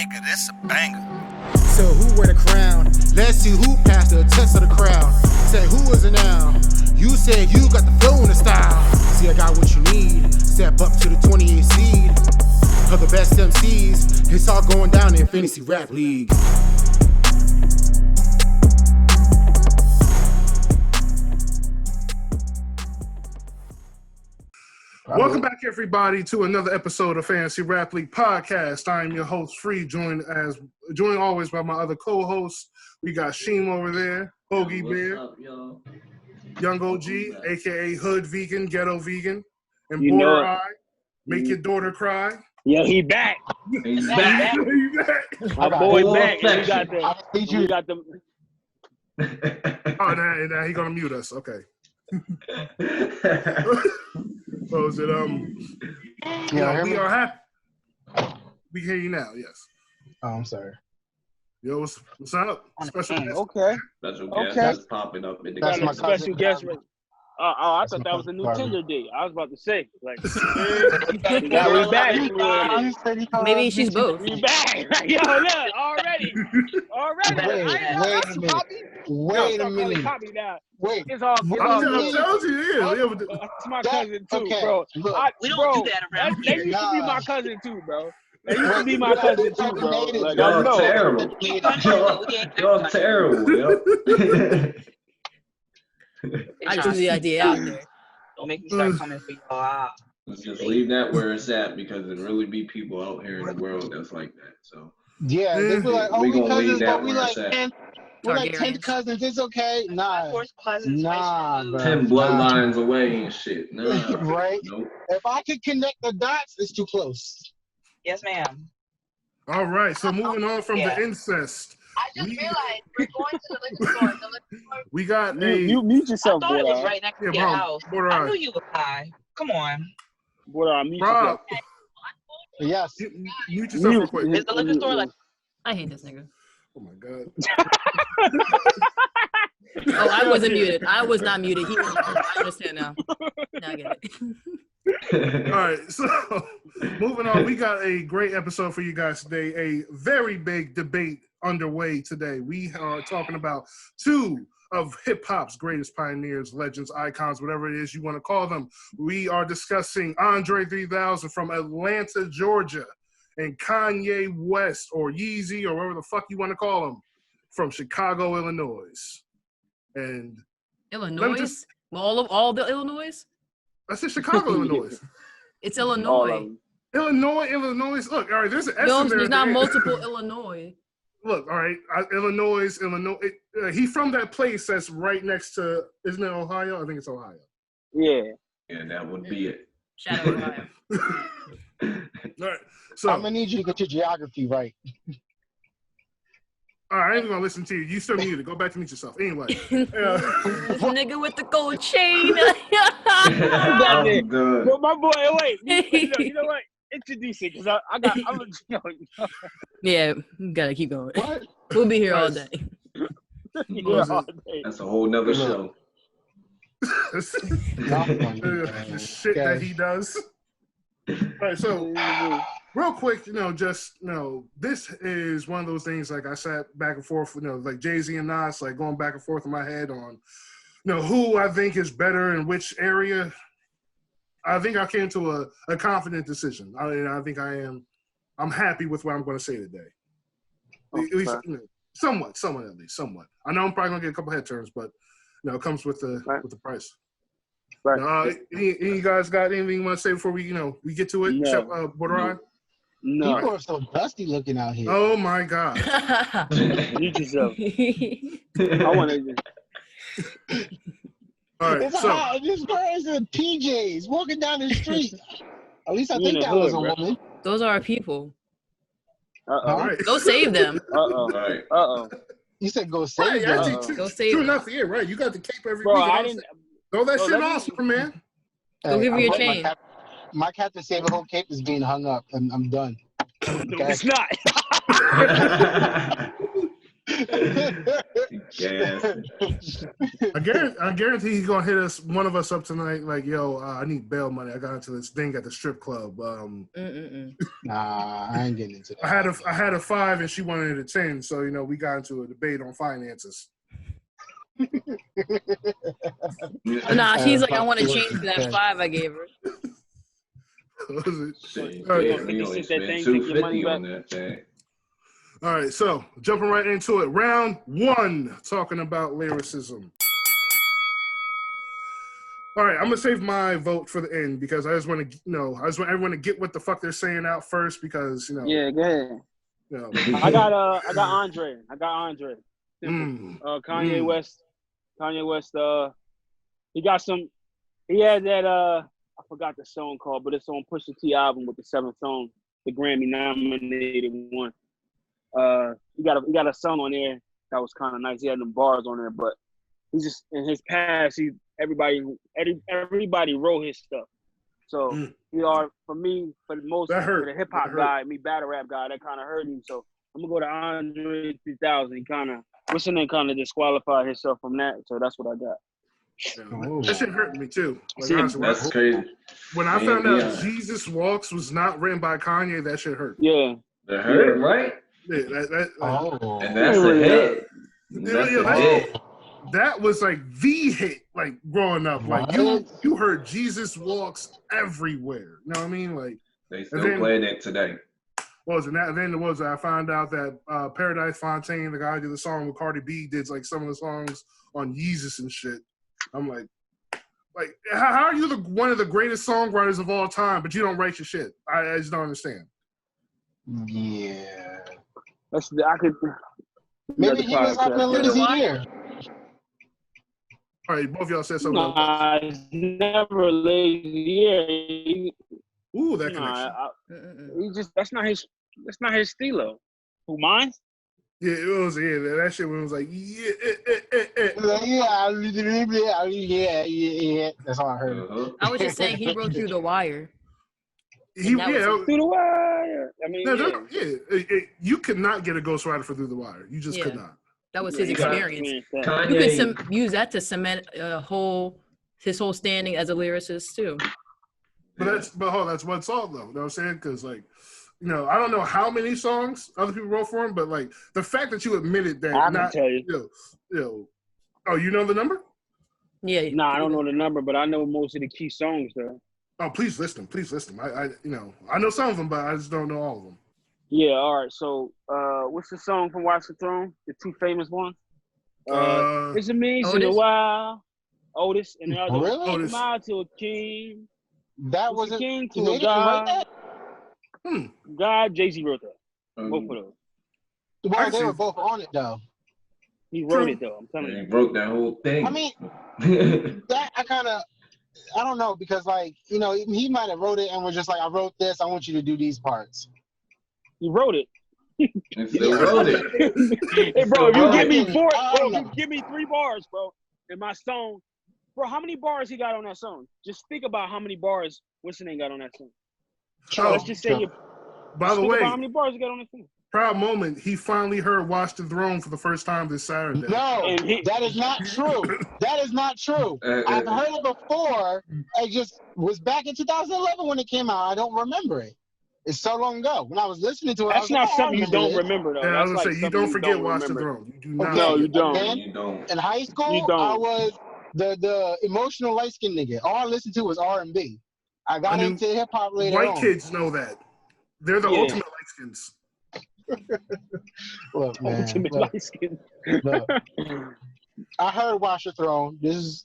nigga, this a banger. So who wear the crown? Let's see who passed the test of the crowd. Say who is it now? You said you got the flow and the style. See, I got what you need. Step up to the 28 seed. Of the best MCs, it's all going down in Fantasy Rap League. Welcome back, everybody, to another episode of Fantasy Rap League Podcast. I am your host, Free, joined always by my other co-hosts. We got Sheem over there, Bogey Bear, up, yo? Young OG, aka Hood Vegan, Ghetto Vegan, and You Border know Eye, Make Your Daughter Cry. Yo, he back. He's back. My boy Full back. And affection. we got the. Oh, now he gonna mute us. Okay. So is it we are happy. We hear you now. Yes. Oh, I'm sorry. Yo, what's up? Special guest. Okay. Special Okay. guest is popping up in the That's game. my Special guest. I That's thought my that was a new cousin. Tinder date. I was about to say, like, yeah, we back. Maybe she's both. We back. Yo, look, already. Wait a minute. Copy now. Wait. It's all I'm good. telling you, yeah. That's my cousin too, okay, bro. look. We don't do that around They here. used to be my cousin too, bro. They used to be my cousin too, bro. Like, I Y'all know. terrible. Y'all terrible, yo. I just threw the idea out there. Don't make me start coming for y'all. Let's just leave that where it's at because there really be people out here in the world that's like that. So Yeah, they be like, oh, We we gonna leave cousins, that but we where like it's at. 10. We're like 10 Targaryens. cousins. It's okay. Nah, Cousins, Nah, spicy bro. food. 10 bloodlines away and shit. Nah. right? Nope. If I could connect the dots, it's too close. Yes, ma'am. All right, so moving on from the incest. I just realized we're going to the liquor store. The liquor store. We got You mute I yourself, thought it was boy. right next to Yeah, your bro, house. Border I Eye. knew you was high. Come on. Boy, mute Rob, yourself. Yes. mute yourself real quick. Is the liquor store like? I hate this nigga. Oh my god. Oh, I wasn't muted. I was not muted. He was. I understand now. Now I get it. All right, so moving on, we got a great episode for you guys today. A very big debate underway today. We are talking about two of hip-hop's greatest pioneers, legends, icons, whatever it is you want to call them. We are discussing Andre 3000 from Atlanta, Georgia, and Kanye West, or Yeezy, or whatever the fuck you want to call him, from Chicago, Illinois. And Illinois? All the Illinois? I said Chicago, Illinois. It's Illinois. Illinois. Look, all right, there's an S No, in there. there's not multiple Illinois. Look, all right, Illinois. He's from that place that's right next to, isn't it Ohio? I think it's Ohio. Yeah. Yeah, that would be it. Shadow Ohio. All right, so I'm going to need you to get your geography right. all right, I ain't gonna listen to you. You still muted. Go back to mute yourself. Anyway, This nigga with the gold chain. I'm good. But my boy, wait. You know what? Introduce it, because Yeah, we gotta keep going. What? We'll be here all day. That's a whole nother show. the shit that he does. All right, so real quick, this is one of those things. Like I sat back and forth, like Jay-Z and Nas, like going back and forth in my head on, who I think is better in which area. I think I came to a confident decision. I think I'm happy with what I'm going to say today. At least, somewhat at least. I know I'm probably going to get a couple head turns, but it comes with the price. Right. Any guys got anything you want to say before we get to it? No. Border Eye? No. People are so dusty looking out here. Oh my God. Mute yourself. I want to. All right, It's so hot. This girl is in PJs walking down the street. At least I You in think the that was a hood, bro. woman. Those are our people. all right. Go save them. All right. You said go Right, save them. actually, Go save true them. enough. Yeah, right. You got the cape every Bro, week. I didn't. Throw that Bro, shit let on, me- Superman. Go give her your I'm- chain. My Captain Save a Whole Cape is being hung up, and I'm done. No, it's not. Gas. I guarantee he's gonna hit one of us up tonight. Like, yo, I need bail money. I got into this thing at the strip club. Nah, I ain't getting into that. I had a 5 and she wanted a 10, so we got into a debate on finances. Nah, she's like, I want to change that 5 I gave her. What was it? Shit, All right. yeah, we only spent $250 on that thing. All right, so jumping right into it. Round 1, talking about lyricism. All right, I'm gonna save my vote for the end because I just want to I just want everyone to get what the fuck they're saying out first because Yeah, go ahead. I got Andre. Kanye West. Kanye West. He had that. I forgot the song called, but it's on Pusha T album with the 7th song, the Grammy nominated one. He got a song on there that was kind of nice. He had them bars on there, but he's just in his past. Everybody wrote his stuff. So for the most for the hip hop guy, me battle rap guy, that kind of hurt him. So I'm gonna go to Andre 3000. He kind of disqualified himself from that. So that's what I got. That shit hurt me too. Like, honestly, that's crazy. When I found out Jesus Walks was not written by Kanye, that shit hurt. Yeah. That hurt, right? Yeah, and that's a hit. That's a hit. That was like the hit, like growing up. Like you heard Jesus Walks everywhere. You know what I mean? Like they still playing it today. What was it? Then I found out that Paradise Fontaine, the guy who did the song with Cardi B, did like some of the songs on Yeezus and shit. I'm like, how are you one of the greatest songwriters of all time, but you don't write your shit? I just don't understand. Yeah. Maybe he was having a lazy year. All right, both of y'all said something. Nah, it's never a lazy year. Ooh, that connection. That's not his stilo. Who, mine? Yeah, it was. Yeah, that shit when it was like, yeah. That's all I heard. I was just saying he wrote Through the Wire. Through the Wire. I mean, you could not get a ghostwriter for Through the Wire. You just could not. That was his experience. You could use that to cement his whole standing as a lyricist too. But that's one song though. You know what I'm saying? Because I don't know how many songs other people wrote for him, but like the fact that you admitted that. I can tell you. Oh, you know the number? Yeah. No, I don't know the number, but I know most of the key songs though. Oh, please list them. I know some of them, but I just don't know all of them. Yeah, all right. So, what's the song from Watch the Throne? The 2 famous ones? It's amazing a while. Otis and the other Really? Smile to a king. That was a king to a god. God, Jay-Z wrote that. Both of those. Well, they were both on it though. He wrote it though. I'm telling you. He wrote that whole thing. I mean, that I don't know because he might have wrote it and was just like, I wrote this. I want you to do these parts. He wrote it. And still wrote it. Hey, bro, if you give me if you give me 3 bars, bro, in my song, bro, how many bars he got on that song? Just think about how many bars Winston got on that song. Let's just say by the way, how many bars he got on that song? Proud moment, he finally heard Watch the Throne for the first time this Saturday. No, that is not true. That is not true. I've heard it before. I just was back in 2011 when it came out. I don't remember it. It's so long ago. When I was listening to it, that's not something you don't remember, though. Yeah, I was going to say, you don't forget Watch the Throne. You do not. No, you don't. In high school, I was the emotional light-skinned nigga. All I listened to was R&B. I got into hip-hop later on. White kids know that. They're the ultimate light-skins. Look, man. Ultimate light-skinned. Look. I heard Watch the Throne. This is,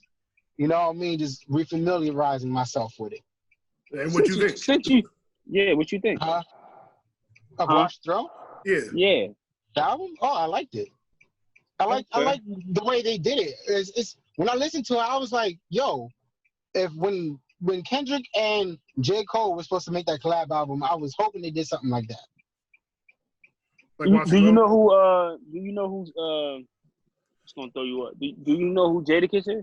you know what I mean, just refamiliarizing myself with it. And what you think? What you think? Of Watch the Throne? Yeah. The album? Oh, I liked it. I like the way they did it. It's when I listened to it, I was like, yo, when Kendrick and J. Cole were supposed to make that collab album, I was hoping they did something like that. Do you know who's just gonna throw you up. Do you know who Jadakiss is?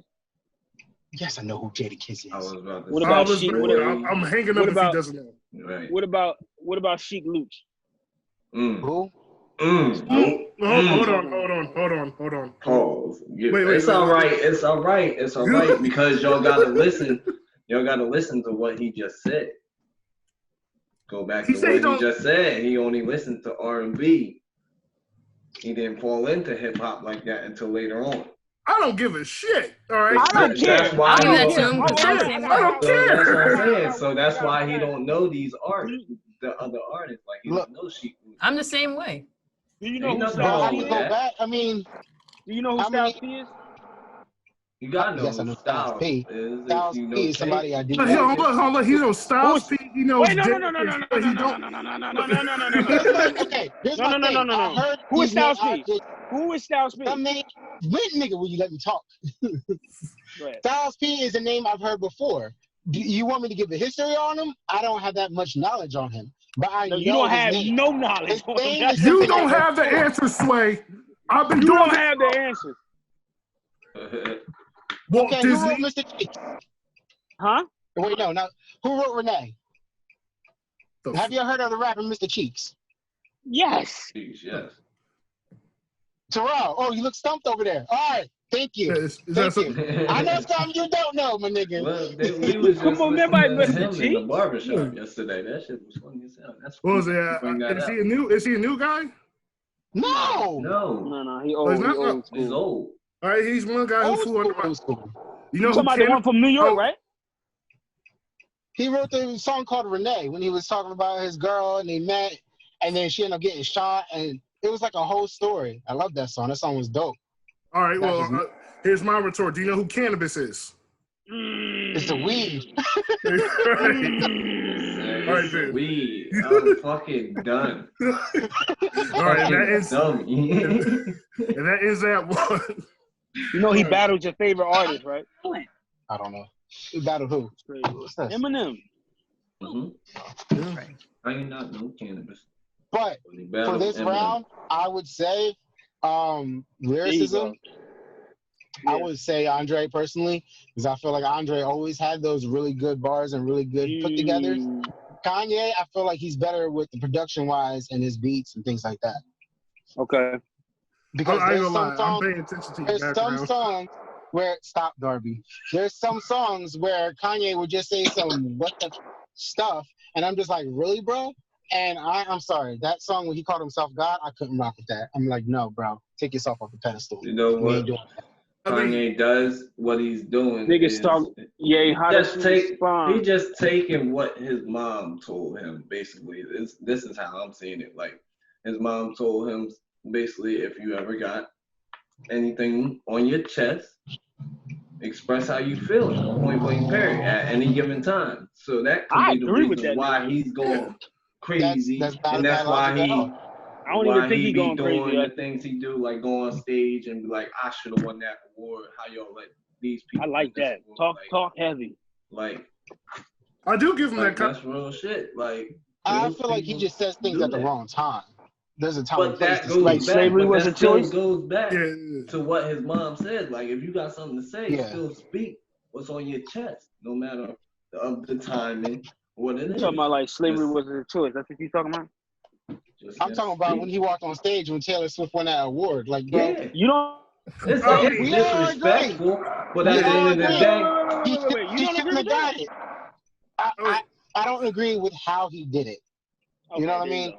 Yes, I know who Jadakiss is. I was about to what about Sheik? I'm hanging up if he doesn't know. Right. What about Sheik Luch? Who? Nope. Hold on. Pause. Wait, It's all right. It's all right because y'all gotta listen. Y'all gotta listen to what he just said. Go back to what he just said. He only listened to R&B. He didn't fall into hip hop like that until later on. I don't give a shit. All right. I don't care. That's why I'll give he that to don't. him. 'Cause I'm the same way. I don't care. That's what I'm saying. So that's why he don't know these artists, the other artists. Like he don't know Sheik. I'm the same way. Do you know Ain't who nothing Styles wrong P with is? Go that. back. I mean, Do you know who how Styles many- P is? You gotta know yes, I who know Styles Styles P. is. Styles If you know P is somebody I do. Hold on. He knows Styles P. He knows. Wait, no. Okay, here's No. my thing. I heard Who is these names. Styles P? Who is Styles P? Some name. Wait, nigga, will you let me talk? Go ahead. Styles P is a name I've heard before. Do you want me to give a history on him? I don't have that much knowledge on him, but I know You don't his have name. no knowledge. His name is You something don't I have the heard answer, Sway. I've been You doing don't this. have the answer. Walt Okay, who Disney. wrote Mr. Cheeks? Huh? Wait, no. Who wrote Renee? Have you heard of the rapper Mr. Cheeks? Yes. Yes. Terrell. Oh, you look stumped over there. All right. Thank you. Is that Thank you. I know something you don't know, my nigga. Well, we was just Come on, listening everybody, to Mr. him in the Cheeks. barbershop yesterday. That shit was funny as hell. That's What was it? bring that Is up. he a new? Is he a new guy? No. No, No. He Oh, old. he's He not? old he's school. old. All right, he's one guy who Old flew under school, my. old school. You know You who talking about the one from New York, right? He wrote the song called Renee when he was talking about his girl and they met and then she ended up getting shot and it was like a whole story. I love that song. That song was dope. All right, well, here's my retort. Do you know who Cannabis is? It's the weed. All right, dude. Weed. I'm fucking done. All right, and that is that one. You know he battled your favorite artist, right? I don't know. He battled who? What's that? Eminem. How you not know Cannabis? But for this round, I would say lyricism. I would say Andre personally, because I feel like Andre always had those really good bars and really good put-togethers. Kanye, I feel like he's better with the production-wise and his beats and things like that. Okay. Because I ain't there's gonna lie. some songs, I'm paying attention to your there's background. some songs where stop Darby. There's some songs where Kanye would just say some what the stuff, and I'm just like, really, bro? And I'm sorry, that song when he called himself God, I couldn't rock with that. I'm like, no, bro, take yourself off the pedestal. You know what? Kanye does what he's doing. Niggas talk, He just taking what his mom told him. Basically, this is how I'm seeing it. Like his mom told him basically, if you ever got anything on your chest, express how you feel. Point blank, period, at any given time. So that could be the reason why he's going crazy, and that's why he. I don't even think he going doing crazy. The things he do, like go on stage and be like, I should have won that award. How y'all let these people? I like that. Talk heavy. Like, I do give him that. That's real shit. Like, I feel like he just says things at the wrong time. There's a time. But that goes like back. slavery was a choice. Goes back to what his mom said. Like, if you got something to say, still speak what's on your chest, no matter the timing. What it is. You talking about like slavery was a choice? That's what you talking about? I'm talking about when he walked on stage when Taylor Swift won that award. Like, bro, you don't. It's like it's disrespectful, but at the end of the day, he shouldn't have got it. I don't agree with how he did it. Okay, you know what I mean?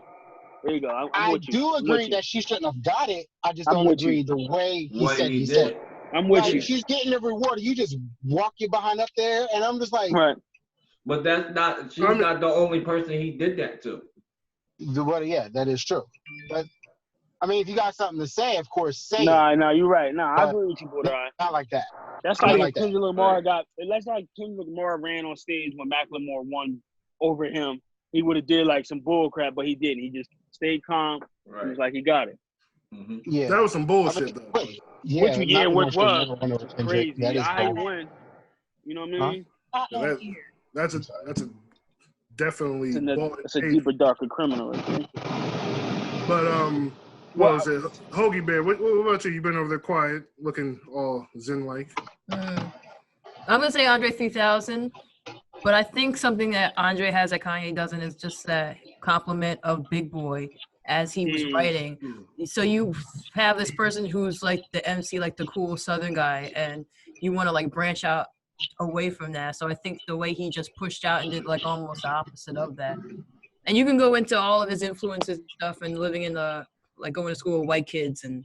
There you go. I do agree that she shouldn't have got it. I just don't agree the way he said he said it. I'm with like, you. She's getting the reward. You just walk your behind up there, and I'm just like, right. But that's not. She's not the only person he did that to. Well, yeah, that is true. But I mean, if you got something to say, of course, say it. No, you're right. No, I agree with you, Borderline. Not like that. That's like Kendrick Lamar that's like Kendrick Lamar ran on stage when Macklemore won over him. He would have did like some bull crap, but he didn't. He just stayed calm. Right. He was like, he got it. Mm-hmm. Yeah, that was some bullshit though. Which was crazy. That is I win. You know what I mean? Huh? That's a definitely. It's a deeper, darker criminal. But what was it? Hoagie Bear, what about you? You've been over there quiet, looking all zen-like. I'm gonna say Andre 3000, but I think something that Andre has that Kanye doesn't is just that compliment of big boy as he was writing. So you have this person who's like the MC, like the cool Southern guy, and you want to like branch out away from that. So I think the way he just pushed out and did like almost the opposite of that. And you can go into all of his influences and stuff, and living in the like going to school with white kids and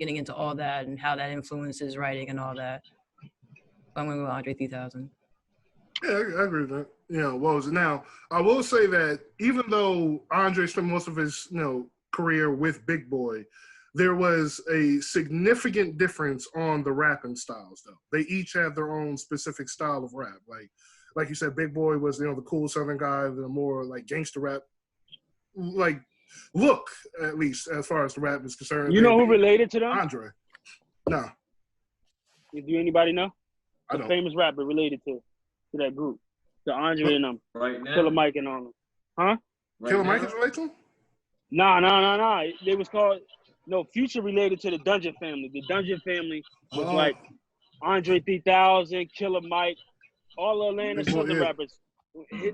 getting into all that and how that influences writing and all that. I'm gonna go with Andre 3000. Yeah, I agree with that. You know, what was it? Now, I will say that even though Andre spent most of his, career with Big Boy, there was a significant difference on the rapping styles, though. They each had their own specific style of rap. Like you said, Big Boy was, the cool Southern guy, the more like gangster rap, like look, at least as far as the rap is concerned. You know who related to them? Andre. No. Do anybody know? I The don't. famous rapper related to that group. To Andre and them. Right now? Killer Mike and all them. Huh? Killer Mike is related to him? Nah. They was called Future related to the Dungeon family. The Dungeon family was like Andre 3000, Killer Mike, all the Atlanta Southern rappers.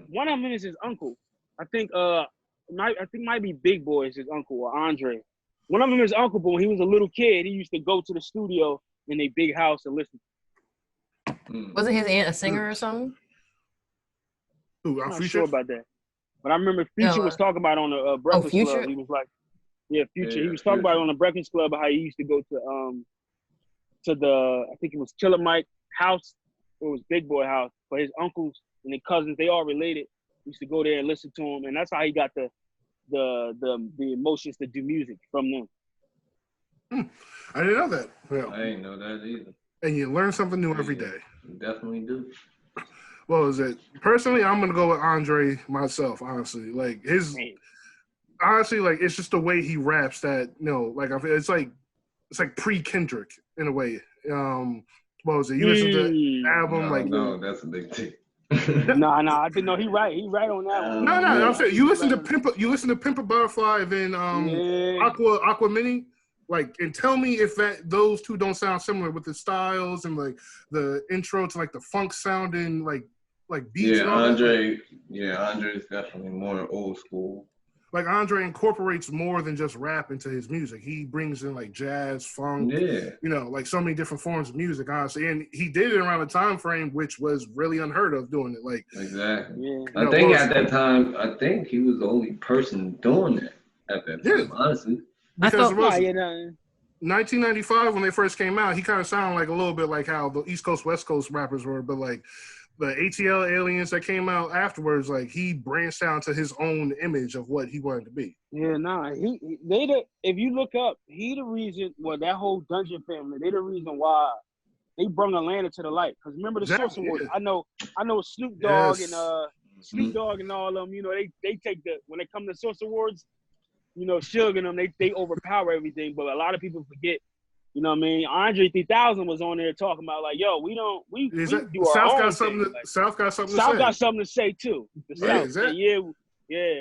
One of them is his uncle. I think might be Big Boy is his uncle or Andre. One of them is uncle, but when he was a little kid, he used to go to the studio in a big house and listen. Wasn't his aunt a singer or something? Who, I'm not Future? sure about that. But I remember Future was talking about it on the Breakfast Future? Club. He was like, Future. Yeah, He was talking about it on the Breakfast Club how he used to go to the I think it was Killer Mike house or it was Big Boy house. But his uncles and their cousins, they all related. He used to go there and listen to him, and that's how he got the emotions to do music from them. I didn't know that. Well, I didn't know that either. And you learn something new every day. You definitely do. What was it? Personally, I'm gonna go with Andre myself. Honestly, like it's just the way he raps that it's like pre-Kendrick in a way. What was it? You listen to the album no, that's a big thing. Nah. I didn't know he right on that one. No. I'm saying you listen to Pimp a Butterfly, then Aqua Mini. Like, and tell me if those two don't sound similar with the styles and like the intro to like the funk sounding like beats. Andre's definitely more old school. Like Andre incorporates more than just rap into his music. He brings in like jazz, funk, like so many different forms of music, honestly. And he did it around a time frame which was really unheard of doing it. Like exactly. Yeah. I think at that time, he was the only person doing it at that time, honestly. Because 1995 when they first came out, he kind of sounded like a little bit like how the East Coast, West Coast rappers were, but like the ATLiens that came out afterwards, like he branched out to his own image of what he wanted to be. If you look up, he the reason. Well, that whole Dungeon family, they the reason why they brought Atlanta to the light. Because remember the Source Awards? I know Snoop Dogg and Snoop Dogg and all of them. They take when they come to Source Awards. Suge and them, they overpower everything, but a lot of people forget. You know what I mean? Andre 3000 was on there talking about like, yo, we do our South own got something. thing. South got something. South to say. got something to say too. The South, exactly.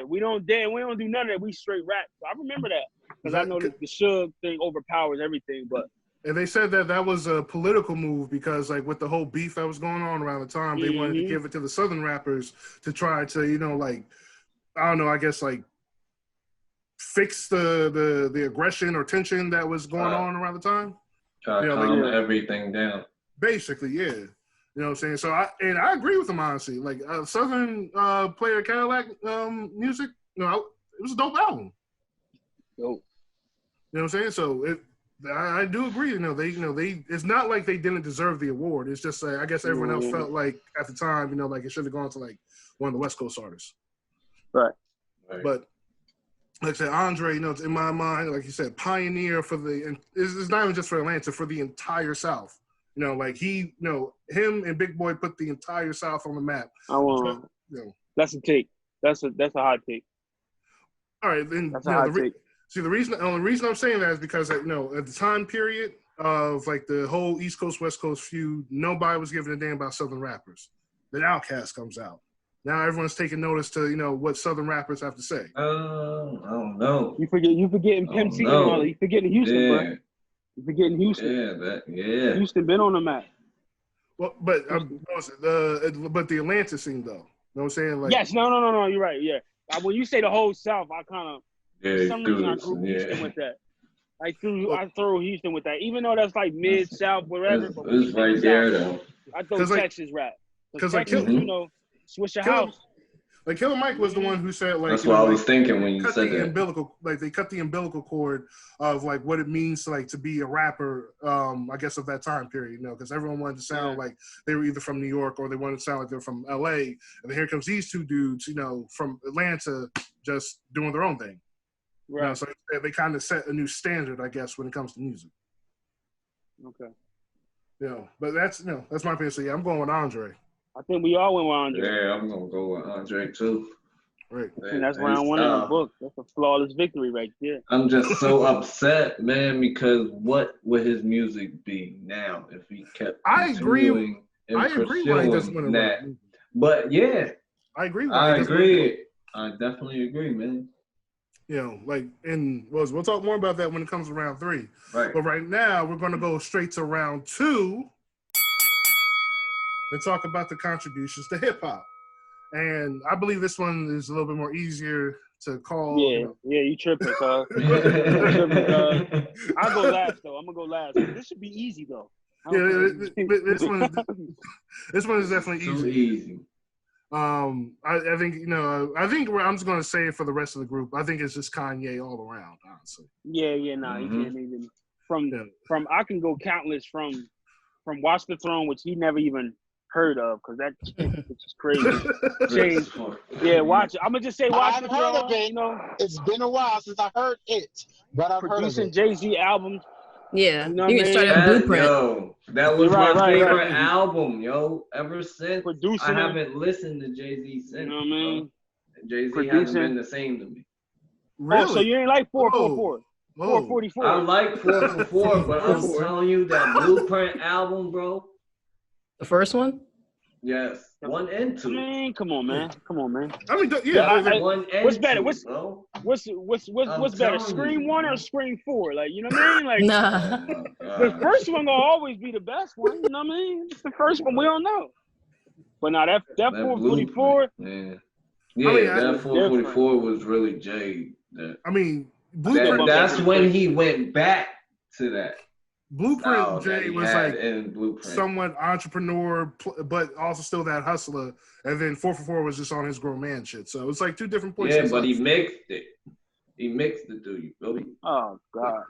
we don't do none of that. We straight rap. So I remember that because I know the Suge thing overpowers everything. But and they said that was a political move because like with the whole beef that was going on around the time, they wanted to give it to the Southern rappers to try to fix the aggression or tension that was going on around the time. Try to calm everything down. Basically, yeah. You know what I'm saying? So I agree with him honestly. Like Southern Player Cadillac music, it was a dope album. Dope. You know what I'm saying? So I do agree. They it's not like they didn't deserve the award. It's just I guess everyone else felt like at the time, like it should have gone to like one of the West Coast artists. Right. But like I said, Andre, in my mind, like you said, pioneer for it's not even just for Atlanta, for the entire South. Like him and Big Boy put the entire South on the map. That's a take. That's a hot take. All right, then that's a hot take. See, the only reason I'm saying that is because at the time period of like the whole East Coast West Coast feud, nobody was giving a damn about Southern rappers. Then Outkast comes out. Now everyone's taking notice to what Southern rappers have to say. I don't know. You forgetting Pimp C and all that. You forgetting Houston, bro. You forgetting Houston. Houston been on the map. Well, but the Atlanta scene though. You know what I'm saying? Like, yes, no. You're right. Yeah. When you say the whole South, I kind of Yeah, For some reason, I group Houston with that. I throw Houston with that, even though that's like mid South, whatever. But it's right there though. I throw Texas rap because Texas, switch your house. Like Killer Mike was the one who said like that's what I was thinking when you said that. They cut the umbilical cord of like what it means to like to be a rapper. I guess of that time period, because everyone wanted to sound like they were either from New York or they wanted to sound like they're from L.A. And then here comes these two dudes, from Atlanta, just doing their own thing. Right. So they kind of set a new standard, I guess, when it comes to music. Okay. But that's my opinion. So I'm going with Andre. I think we all went with Andre. Yeah, I'm gonna go with Andre too. Right. And that's round one in the book. That's a flawless victory right there. I'm just so upset, man, because what would his music be now if he kept I agree why he doesn't want to that. But yeah. I agree. I agree. I definitely agree, man. We'll talk more about that when it comes to round 3. Right. But right now, we're going to go straight to round 2 and talk about the contributions to hip hop. And I believe this one is a little bit more easier to call. Yeah, you tripping, cuz. I'll go last, though. I'm going to go last. This should be easy, though. This one is definitely easy. I think I'm just gonna say it for the rest of the group. I think it's just Kanye all around, honestly. You can't even from I can go countless from Watch the Throne, which he never even heard of, because that's just crazy. Watch it. I'm gonna just say Watch the Throne. Of it. It's been a while since I heard it, but I've heard of it. Jay-Z albums. Yeah, you can start at Blueprint. Yo, that was my favorite album, ever since. I haven't listened to Jay-Z since. You know what I mean? Jay-Z hasn't been the same to me. Really? Oh, so you ain't like 444? 444. I like 444, but I'm telling you that Blueprint album, bro. The first one? Yes. 1 and 2. I mean, come on, man. I mean, 1 and what's better? 2, What's better? Scream 1 or Scream 4? Like, you know what I mean? Like, nah. The first one gonna always be the best one. You know what I mean? It's the first one. We don't know. But now that 444. That 444 was really Jay. That's when he went back to that. Blueprint Jay was like somewhat entrepreneur, but also still that hustler. And then 444 was just on his grown man shit. So it's like two different points. Yeah, but he mixed it. He mixed it, do you, Billy? Oh God.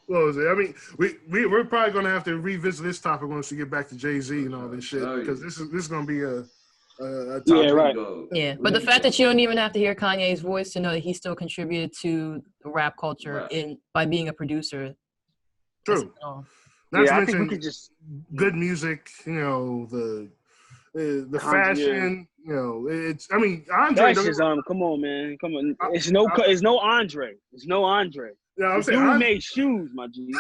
What was it? I mean, we're probably gonna have to revisit this topic once we get back to Jay-Z and all this shit, because this is gonna be a topic. Yeah, right. Yeah, but the fact that you don't even have to hear Kanye's voice to know that he still contributed to the rap culture by being a producer. True. Not to mention, good music. The fashion. It's. I mean, Andre. Come on, man. Come on. It's no Andre. It's no Andre. Yeah, I'm saying dude made shoes, my G.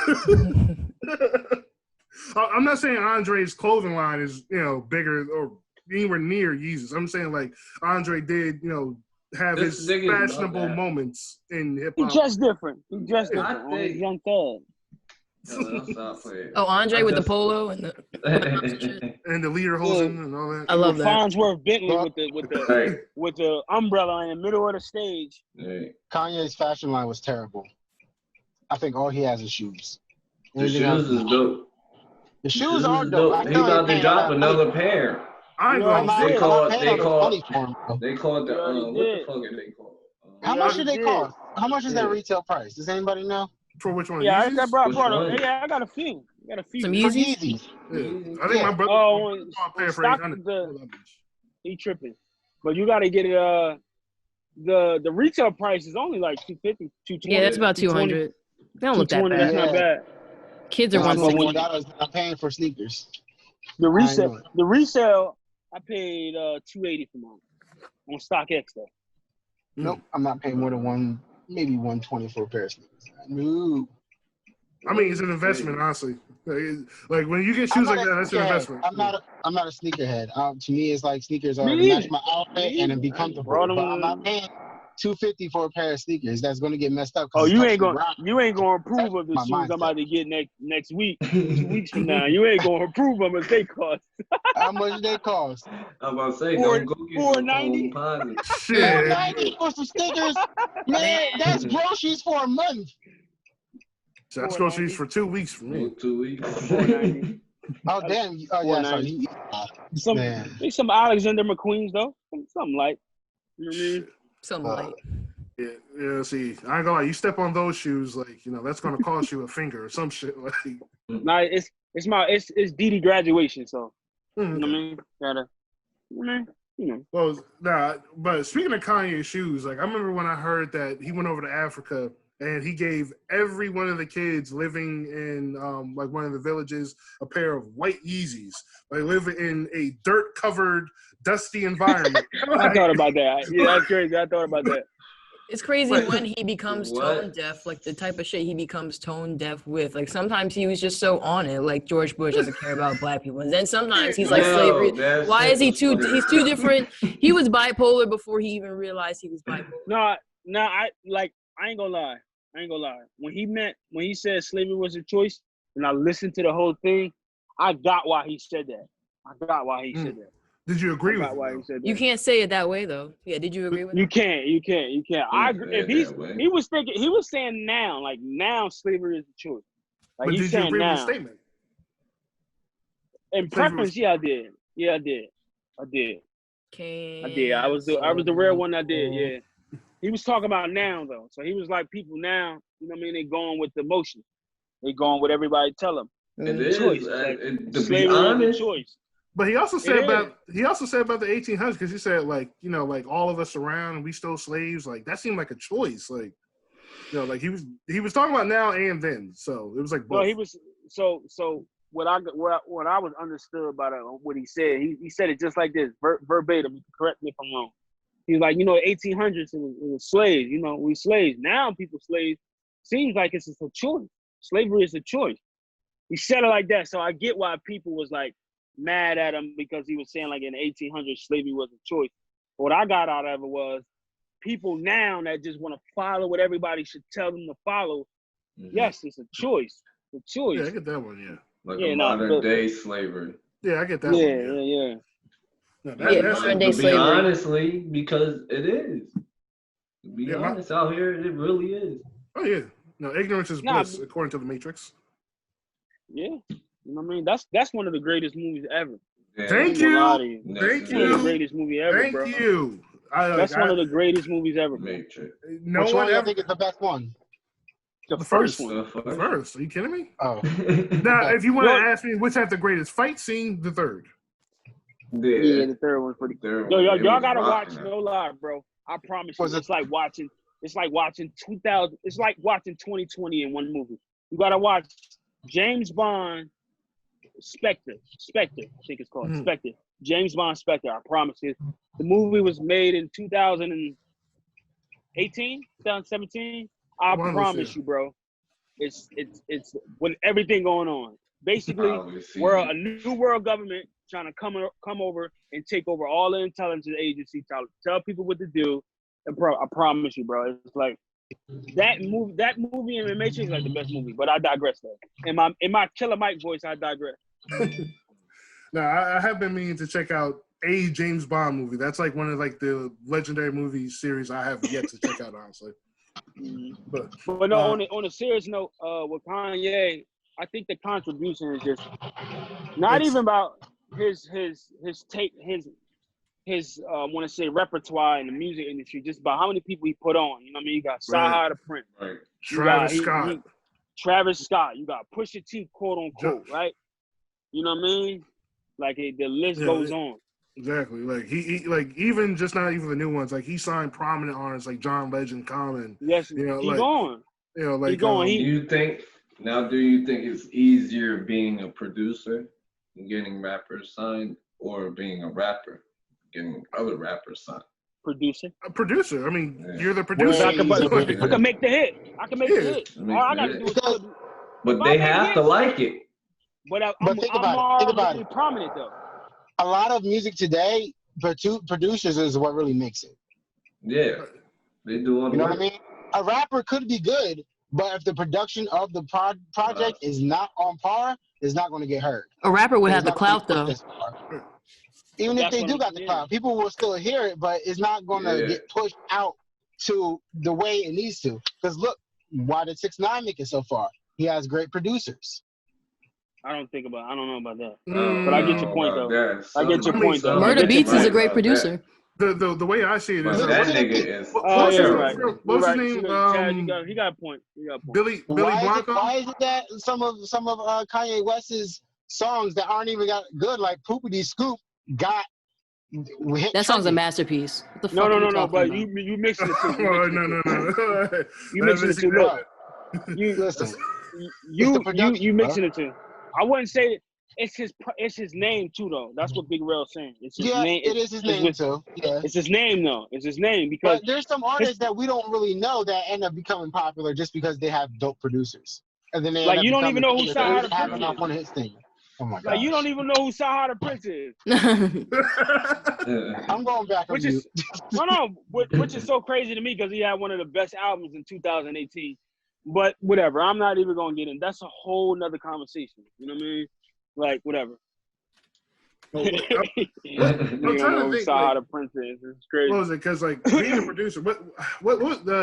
I'm not saying Andre's clothing line is bigger or anywhere near Yeezus. I'm saying like Andre did have his fashionable moments in hip hop. He dressed different. Young Thug. Andre with the polo and the and the lederhosen and all that. I love that. Farnsworth Bentley with the umbrella in the middle of the stage. Kanye's fashion line was terrible. I think all he has is shoes. The shoes is dope. The shoes are dope. He about to drop another pair. They call it the what the fuck are they called? How much do they cost? How much is that retail price? Does anybody know? For which one? Yeah, I got a few. Some Yeezys? Yeah. I think my brother. He tripping. But you got to get it. The retail price is only like $250, $220. Yeah, that's about $200. They don't look that bad. That's not bad. Kids are $160. I'm paying for sneakers. The resale, I paid $280 for mine on StockX though. Nope, I'm not paying more than maybe $120 for a pair of sneakers. No. I mean, it's an investment, honestly. Like when you get shoes like that, that's an investment. I'm not a sneakerhead. To me, it's like sneakers are to match my outfit and be comfortable. But I'm not paying $250 for a pair of sneakers that's going to get messed up. Oh, you ain't gonna approve of the shoes I'm about to get next week, 2 weeks from now. You ain't gonna approve of them if they cost. How much do they cost? I'm about to say, don't go get $4.90. $4.90 for some sneakers, man. That's groceries for a month. So that's groceries for 2 weeks for me. 2 weeks. $4.90. Oh damn! Oh yeah, so you There's some Alexander McQueens though, something like. You know what I mean? Something like. Yeah. See, I ain't gonna lie. You step on those shoes, like that's gonna cost you a finger or some shit. Like, nah, it's DD graduation, so you know what I mean. Gotta, you know. Well, nah. But speaking of Kanye shoes, like I remember when I heard that he went over to Africa and he gave every one of the kids living in like one of the villages a pair of white Yeezys. They live in a dirt-covered, dusty environment. I thought about that. Yeah, that's crazy. I thought about that. It's crazy when he becomes tone deaf, like the type of shit he becomes tone deaf with. Like sometimes he was just so on it, like George Bush doesn't care about black people. And then sometimes he's like slavery. Why is he he's too different? He was bipolar before he even realized he was bipolar. No, I ain't gonna lie. When he said slavery was a choice, and I listened to the whole thing, I got why he said that. Did you agree with why he said that. You can't say it that way though. Yeah, did you agree with You can't. I agree. If he was saying now, like now slavery is a choice. Like but he's did you saying agree now. with the statement? In preference, I did. I did. I was the rare one that did, yeah. He was talking about now though. So he was like people now, you know what I mean, they going with the motion. They going with everybody tell them. It is choice. To be honest. Choice. But he also said about the 1800s because he said like all of us around and we still slaves, like that seemed like a choice, like like he was talking about now and then, so it was like both. Well, he was so what I was understood about what he said, he said it just like this verbatim. Correct me if I'm wrong. He's like, 1800s it was slaves, we slaves. Now people slaves seems like it's just a choice. Slavery is a choice. He said it like that, so I get why people was like mad at him because he was saying like in the 1800s slavery was a choice. What I got out of it was people now that just want to follow what everybody should tell them to follow. Mm-hmm. Yes, it's a choice. It's a choice. Yeah, I get that one. Yeah, like a modern day slavery. Yeah, I get that one. Yeah. No, that's modern day to be slavery. Honestly, because it is. To be honest, out here, it really is. Oh yeah. No, ignorance is bliss, according to the Matrix. Yeah. You know what I mean? That's one of the greatest movies ever. Yeah. Thank you. Thank you. One of the greatest movie ever, bro. Thank you. That's one of the greatest movies ever, bro. Matrix. Which one do you think is the best one? The first one. The first. Are you kidding me? Oh. Now, if you want to ask me which had the greatest fight scene, the third. Yeah, the third one's pretty good. Y'all gotta watch, no lie, bro. I promise you, it's like watching 2000. It's like watching 2020 in one movie. You gotta watch James Bond, Spectre, I think it's called Spectre. James Bond Spectre. I promise you, the movie was made in 2018, 2017. I promise you, bro. It's with everything going on. Basically, a new world government trying to come over and take over all the intelligence agencies, tell people what to do. And bro, I promise you, bro, it's like that movie in The Matrix is like the best movie. But I digress though. In my Killer Mike voice, I digress. Now I have been meaning to check out a James Bond movie. That's like one of like the legendary movie series I have yet to check out, honestly. But no, on a serious note, with Kanye, I think the contribution is just not even about his take, his I want to say repertoire in the music industry, just about how many people he put on. You know what I mean? You got Saha the Prince, right. Travis Scott. You got Pusha T, quote unquote, right? You know what I mean? Like the list goes on. Exactly. Like he like even just not even the new ones. Like he signed prominent artists like John Legend, Common. Yes, he's going. Like he's going. Do you think it's easier being a producer and getting rappers signed, or being a rapper getting other rappers signed? A producer. I mean, you're the producer. I can make the hit. I can make the hit. All I gotta do is. But they have to like it. But think about it. Prominent though. A lot of music today, producers is what really makes it. Yeah. They do all the You know work. what I mean? A rapper could be good, but if the production of the project is not on par, it's not going to get heard. A rapper would have It's the not gonna clout get though. this far. Even if That's they what do I'm got the saying. clout, people will still hear it, but it's not going to get pushed out to the way it needs to. Because look, why did 6ix9ine make it so far? He has great producers. I don't know about that. Mm. But I get your point, though. I get your point, though. Murder Beats is a great producer. The way I see it is that nigga is. What's his right. name? Chad, he got a point. Billy Blanco. Why is it that some of Kanye West's songs that aren't even got good, like Poopity Scoop, got hit? That song's a masterpiece. What the fuck No. But you mixing it too. No. You mixing it too. Look, Listen. You mixing it too. I wouldn't say it's his name too though. That's what Big Rail's saying. It's his name. It is his name too. Yeah. It's his name though. It's his name because but there's some artists that we don't really know that end up becoming popular just because they have dope producers. And then they like you don't even know who Sahara the Prince is. One of his things. Oh my god. Like you don't even know who Sahara the Prince is. I'm going back on you. Which is so crazy to me because he had one of the best albums in 2018. But whatever, I'm not even gonna get in. That's a whole nother conversation. You know what I mean? Like whatever. I'm trying to think. How the Prince is. It's crazy. What was it? Because like being a producer, what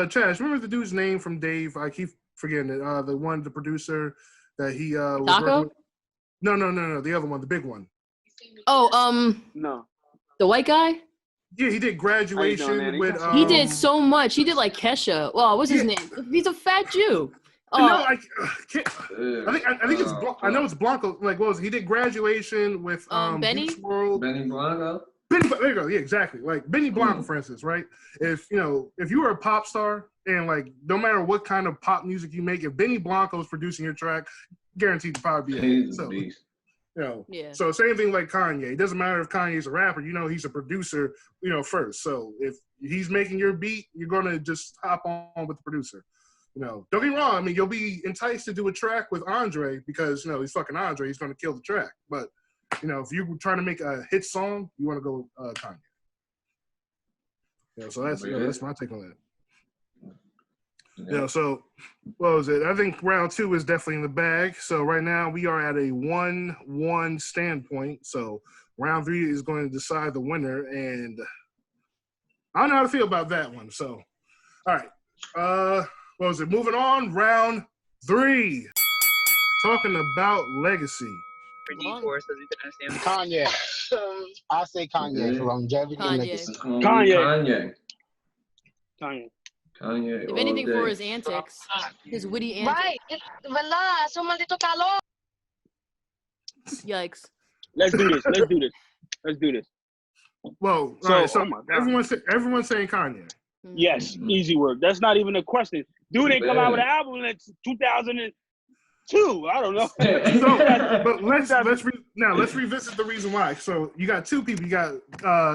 Chaz? Remember the dude's name from Dave? I keep forgetting it. The producer that he was Taco? working with. No. The other one, the big one. Oh, no. The white guy? Yeah, he did Graduation with. He did so much. He did like Kesha. Well, what's his name? He's a fat Jew. No, I think it's. I know it's Blanco. Like, what was it? He did Graduation with Benny. Beach World. Benny Blanco. There you go. Yeah, exactly. Like Benny Blanco, for instance, right? If you were a pop star and like no matter what kind of pop music you make, if Benny Blanco is producing your track, guaranteed to probably be a hit. So, yeah. So same thing like Kanye. It doesn't matter if Kanye's a rapper. He's a producer. First. So if he's making your beat, you're gonna just hop on with the producer. Don't get me wrong. I mean, you'll be enticed to do a track with Andre because he's fucking Andre. He's gonna kill the track. But if you're trying to make a hit song, you want to go Kanye. So that's my take on that. So what was it? I think round 2 is definitely in the bag. So right now we are at a 1-1 standpoint. So round 3 is going to decide the winner, and I don't know how to feel about that one. So, all right. What was it? Moving on, round 3. Talking about legacy. Kanye. I say Kanye for longevity and legacy. Kanye. If anything, for his antics, his witty antics. Right. ¿Verdad? Es un maldito calor. Yikes. Let's do this. Well, all right, so everyone's saying Kanye. Yes, easy work. That's not even a question. Dude didn't come out with an album in 2002. I don't know. But let's revisit the reason why. So you got two people. You got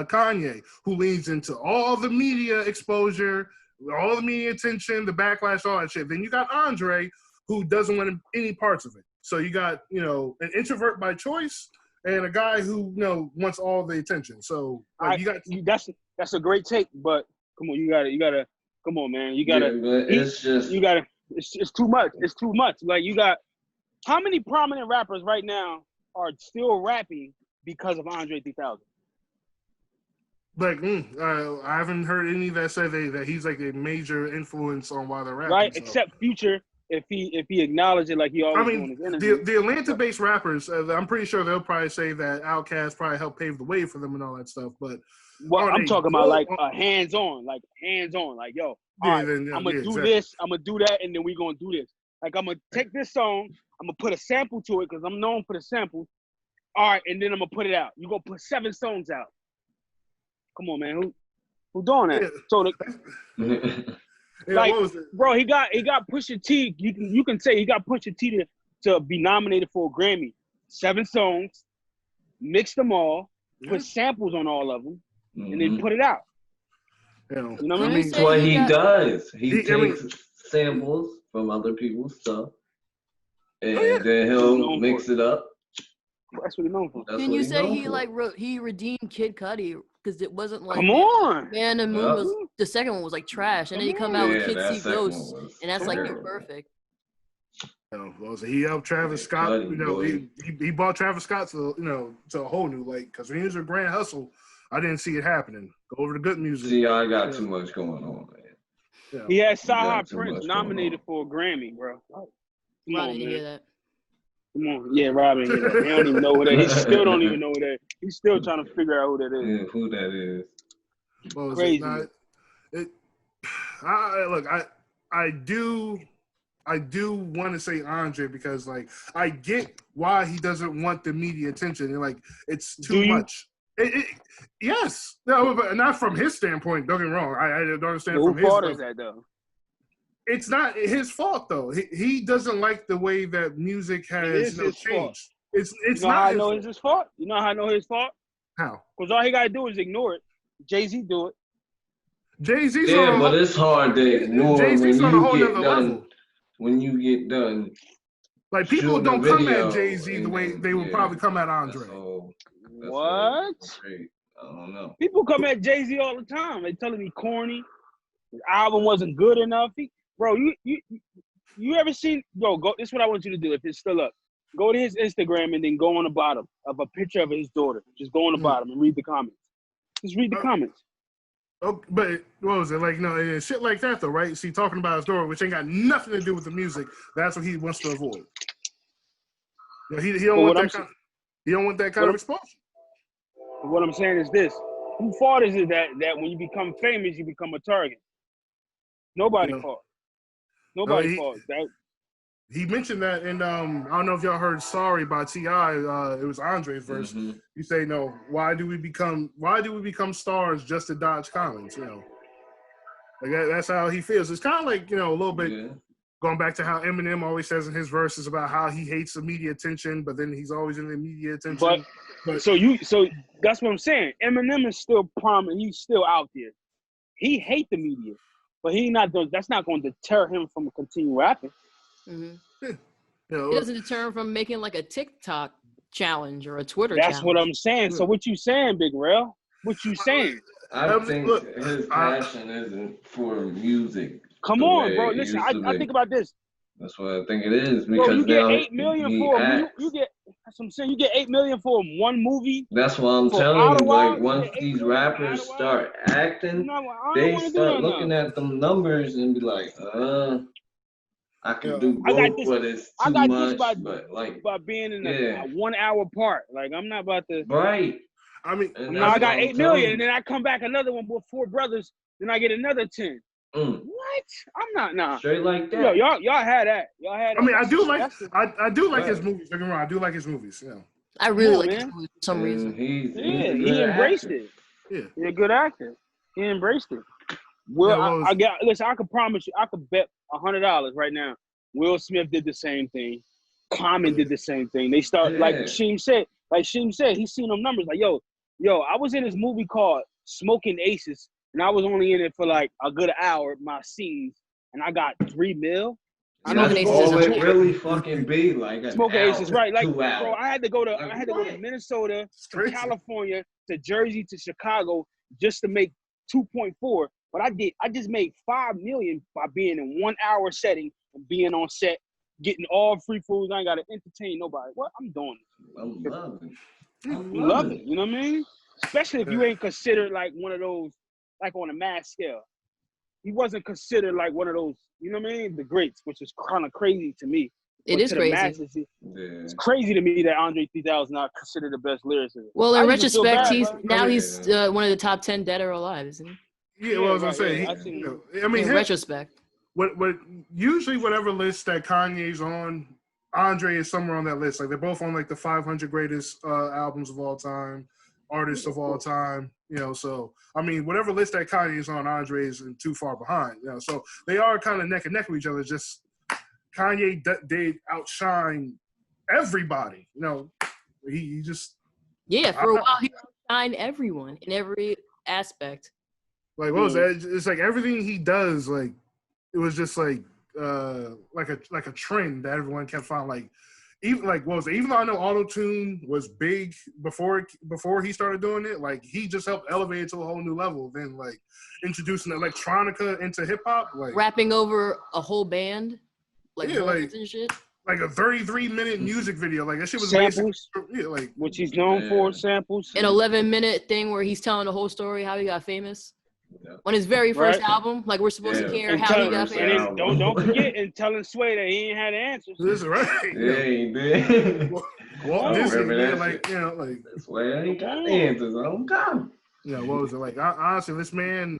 Kanye, who leans into all the media exposure, all the media attention, the backlash, all that shit. Then you got Andre, who doesn't want any parts of it. So you got an introvert by choice and a guy who wants all the attention. So that's a great take, but come on, you gotta come on, man. It's too much. It's too much. Like you got how many prominent rappers right now are still rapping because of Andre 3000? Like, I haven't heard any that say that he's like a major influence on why they're rapping. Right, so. except Future, if he acknowledged it like he always do in his interview. The Atlanta-based rappers, I'm pretty sure they'll probably say that Outkast probably helped pave the way for them and all that stuff. But I'm talking about like hands-on, like yo, all right, I'm gonna do this, I'm gonna do that, and then we gonna do this. Like I'm gonna take this song, I'm gonna put a sample to it because I'm known for the samples. All right, and then I'm gonna put it out. You gonna put 7 songs out. Come on, man. Who doing that? Yeah. So bro, he got Pusha T. You can say he got Pusha T to be nominated for a Grammy. 7 songs, mix them all, put samples on all of them, and then put it out. You know what I mean? That's what he does. He takes samples from other people's stuff, and then he'll mix it up. That's what he's known for. Can you say he redeemed Kid Cudi because it wasn't like come on, Man and Moon was the second one was like trash, and then you come out with Kids See Ghosts, and that's like terrible. perfect. Well, so he helped Travis Scott. He brought Travis Scott to to a whole new light. Because when he was with Grand Hustle, I didn't see it happening. Go over to good music. See, I got too much going on, man. Yeah. He had Saha Prince nominated for a Grammy, bro. Come on, man. Hear that. Come on. Yeah, Robin. He don't even know who that is. He still don't even know who that is. He's still trying to figure out who that is. Yeah, who that is. Well, crazy. I do want to say Andre because, like, I get why he doesn't want the media attention. And, like, it's too much. Yes. No, but not from his standpoint. Don't get me wrong. I don't understand from his standpoint. Whose fault is that, though? It's not his fault, though. He doesn't like the way that music has changed. Fault. It's you know not how I know it's his fault? You know how I know his fault? How? Because all he got to do is ignore it. Jay-Z do it. Jay-Z's but it's hard to ignore Jay-Z's on a whole other level. When you get done. Like, people don't come at Jay-Z the way they would probably come at Andre. What? I don't know. People come at Jay-Z all the time. They telling me corny. His album wasn't good enough. Bro, you ever seen? Go. This is what I want you to do. If it's still up, go to his Instagram and then go on the bottom of a picture of his daughter. Just go on the bottom and read the comments. Just read the comments. Oh, but what was it like? Shit like that though, right? See, talking about his daughter, which ain't got nothing to do with the music. That's what he wants to avoid. He don't want that. He don't want that kind of exposure. What I'm saying is this: whose fault is it that when you become famous, you become a target? Nobody's fault. Nobody's fault. He mentioned that, and I don't know if y'all heard "Sorry" by T.I. It was Andre's verse. Mm-hmm. You say, "No, why do we become stars just to dodge comments?" Like that's how he feels. It's kind of like a little bit going back to how Eminem always says in his verses about how he hates the media attention, but then he's always in the media attention. But so that's what I'm saying. Eminem is still prominent. He's still out there. He hates the media, but that's not going to deter him from continuing rapping. Mm-hmm. It doesn't deter him from making like a TikTok challenge or a Twitter challenge. That's what I'm saying. So what you saying, Big Rel? What you saying? I think his passion isn't for music. Come on, bro. Listen, I think about this. That's what I think it is. Because you get $8 million for you get. That's what I'm saying. You get $8 million for one movie. That's what I'm telling you. Like once these rappers start acting, they start looking at them numbers and be like, I can do both, but it's too much. By being in a 1 hour part. Like I'm not about to. Right. I mean, now I got $8 million, and then I come back another one with 4 brothers, then I get another 10. What? I'm not nah. Straight like that. Y'all had that. Y'all had. I mean, I do like his movies. Don't get me wrong, I do like his movies. I really like his movies for some reason. He embraced it. Yeah, he's a good actor. He embraced it. Well, listen. I can promise you. I could bet $100 right now. Will Smith did the same thing. Common did the same thing. They start like Sheem said. He's seen them numbers. Like yo, I was in this movie called Smoking Aces. And I was only in it for like a good hour, my scenes, and I got $3 million. Smoking Aces it really fucking be like Smoking Aces, right? Like, bro, I had to go to Minnesota, to California, to Jersey, to Chicago just to make 2.4. But I just made $5 million by being in 1 hour setting and being on set, getting all free foods. I ain't gotta entertain nobody. What? I'm doing it. I'm loving it. You know what I mean? Especially if you ain't considered like one of those. Like on a mass scale, he wasn't considered like one of those, you know what I mean, the greats, which is kind of crazy to me. It is crazy. It's crazy to me that Andre 3000 not considered the best lyricist. Well, in retrospect, he's one of the top 10 dead or alive, isn't he? Yeah, well, I was gonna say. I mean, in retrospect, what usually whatever list that Kanye's on, Andre is somewhere on that list. Like they're both on like the 500 greatest albums of all time, artists of all time. So I mean, whatever list that Kanye is on, Andre isn't too far behind. So they are kind of neck and neck with each other. Just Kanye did outshine everybody. He just for a while he outshined everyone in every aspect. Like what was that? It's like everything he does, like it was just like a trend that everyone kept finding. Like even like what was it? Even though I know auto-tune was big before he started doing it, like he just helped elevate it to a whole new level. Then like introducing electronica into hip hop, like rapping over a whole band, like yeah, like and shit. Like a 33-minute music video, like that shit was samples, yeah, like which he's known for, samples. An 11-minute thing where he's telling the whole story how he got famous. On his very first album, like we're supposed to care how he got famous. And don't forget and telling Sway that he ain't had the answers. This is right. Yeah, he did. Walt Disney, like Sway ain't got the answers. I don't got him. Yeah, what was it like? Honestly, this man,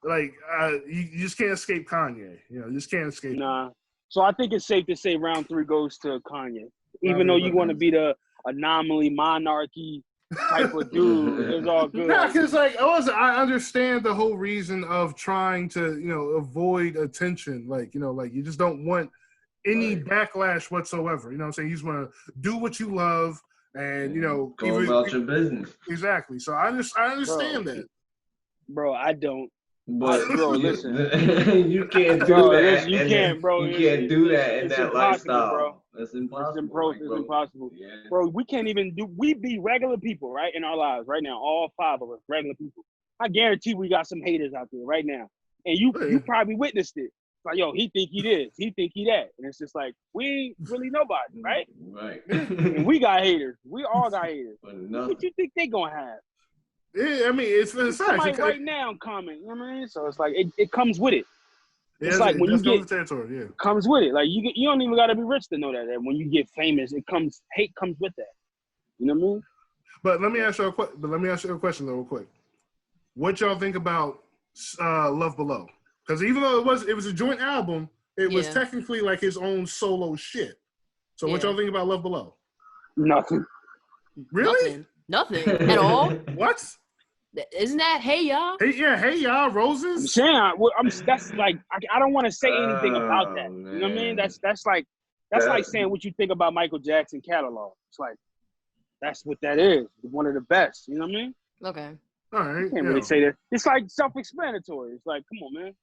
you just can't escape Kanye. You know, you just can't escape. Nah. So I think it's safe to say round 3 goes to Kanye. Even though you want to be the anomaly, monarchy type of dude, it's all good. Nah, because I understand the whole reason of trying to, avoid attention. You just don't want any backlash whatsoever. You know what I'm saying? You just want to do what you love and, go about your business. Exactly. So I understand that. Bro, I don't. But bro, listen, you can't do that. You can't, bro. You can't do that in that lifestyle, bro. That's impossible. It's impossible, yeah. Bro. We can't even do. We be regular people, right, in our lives right now. All 5 of us, regular people. I guarantee we got some haters out there right now, and you probably witnessed it. Like, yo, he think he this, he think he that, and it's just like we ain't really nobody, right? Right. And we got haters. We all got haters. What you think they gonna have? Yeah, I mean, it's somebody right now comment. You know what I mean? So it's like it comes with it. It's like when you get comes with it. Like you don't even gotta be rich to know that when you get famous, hate comes with that. You know what I mean? But let me ask you a question real quick. What y'all think about Love Below? Because even though it was a joint album, it was technically like his own solo shit. So what y'all think about Love Below? Nothing. Really? Nothing at all. What? Isn't that Hey Y'all? Hey Y'all, Roses. I'm saying, that's like I don't want to say anything about that. Man. You know what I mean? That's like saying what you think about Michael Jackson catalog. It's like that's what that is. One of the best. You know what I mean? Okay. All right. You can't really say that. It's like self-explanatory. It's like, come on, man.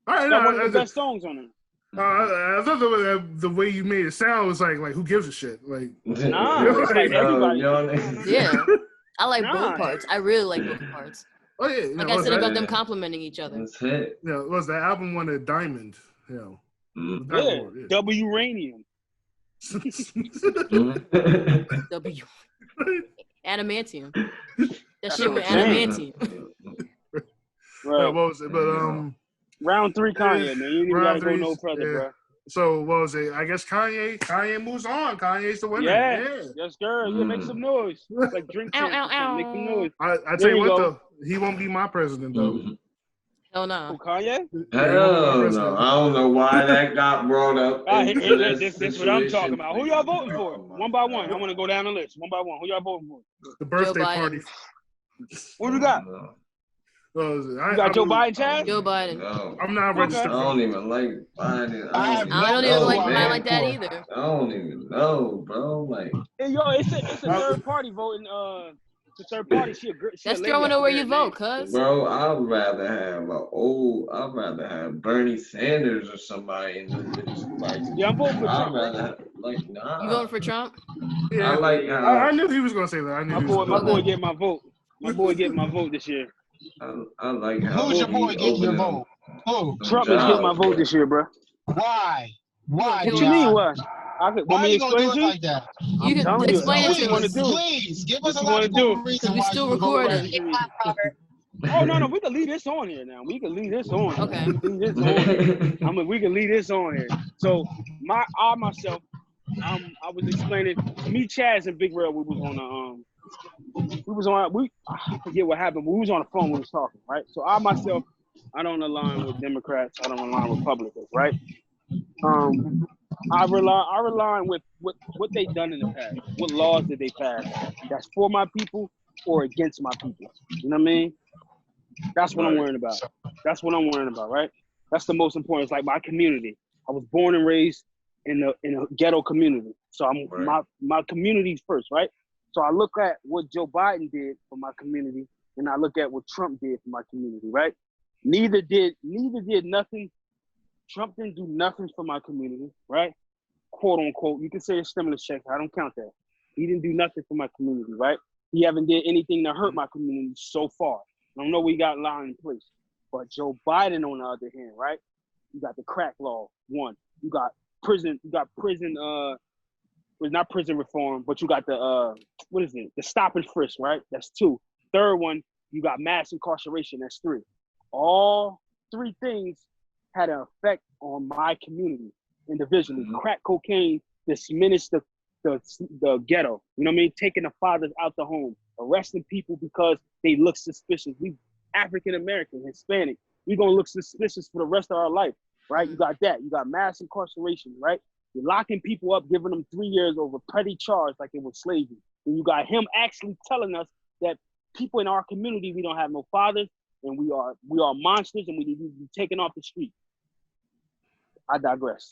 All right. That's one of the best songs on it. I thought the way you made it sound was like who gives a shit? Like, nah, it's like everybody. Yeah. I like both parts. I really like both parts. Oh yeah, like I said about them complimenting each other. That's it. Was that album won a diamond? W Uranium. W. Adamantium. That shit with adamantium. Right. What was it? But round 3 Kanye, man. You ain't gotta go no further, bro. So what was it? I guess Kanye moves on. Kanye's the winner. Yeah. Yes, girl. Yeah, make some noise. Like drink champ. Ow. Make some noise. I tell you what though, he won't be my president though. Hell no. Kanye? Hell no. I don't know why that got brought up. This is what I'm talking about. Who y'all voting for? One by one. I want to go down the list. One by one. Who y'all voting for? The birthday party. What you got? You got Joe Biden, Chad? Joe Biden. No. I'm not registered. I don't even like Biden. I don't even like Biden like that either. I don't even know, bro. Like, hey, yo, it's a third party voting. It's a third party. That's throwing away your vote, cuz. Bro, I'd rather have Bernie Sanders or somebody in this. Like, yeah, I'm voting for Trump. Nah. You voting for Trump? Yeah, I knew he was gonna say that. I knew my boy get my vote. My boy get my vote this year. I like how who's your boy getting your vote? Who? Trump is getting my vote this year, bro. Why? What you mean? What? Why you gonna do it like that? You can explain it to us. Please give us a logical reason. We still recording. Oh no, we can leave this on here now. We can leave this on. Okay. We can leave this on here. So I myself, I was explaining. Me, Chaz, and Big Rail, we was on. I forget what happened, but we was on the phone. We was talking, right? So I myself, I don't align with Democrats. I don't align with Republicans, right? I rely with what they done in the past. What laws did they pass? That's for my people or against my people. You know what I mean? That's what I'm worrying about. That's what I'm worrying about, right? That's the most important. It's like my community. I was born and raised in a ghetto community, so my community's first, right? So I look at what Joe Biden did for my community, and I look at what Trump did for my community, right? Neither did nothing. Trump didn't do nothing for my community, right? quote unquote, you can say a stimulus check. I don't count that. He didn't do nothing for my community, right? He haven't did anything to hurt my community so far. I don't know we got law in place. But Joe Biden, on the other hand, right? You got the crack law, one. You got prison, well, not prison reform, but you got the, what is it? The stop and frisk, right? That's two. Third one, you got mass incarceration, that's three. All three things had an effect on my community individually. Crack cocaine diminished the ghetto, you know what I mean? Taking the fathers out the home, arresting people because they look suspicious. We African American, Hispanic, we're gonna look suspicious for the rest of our life, right? You got that. You got mass incarceration, right? You're locking people up, giving them 3 years over petty charge like it was slavery. And you got him actually telling us that people in our community, we don't have no fathers, and we are monsters, and we need to be taken off the street. I digress.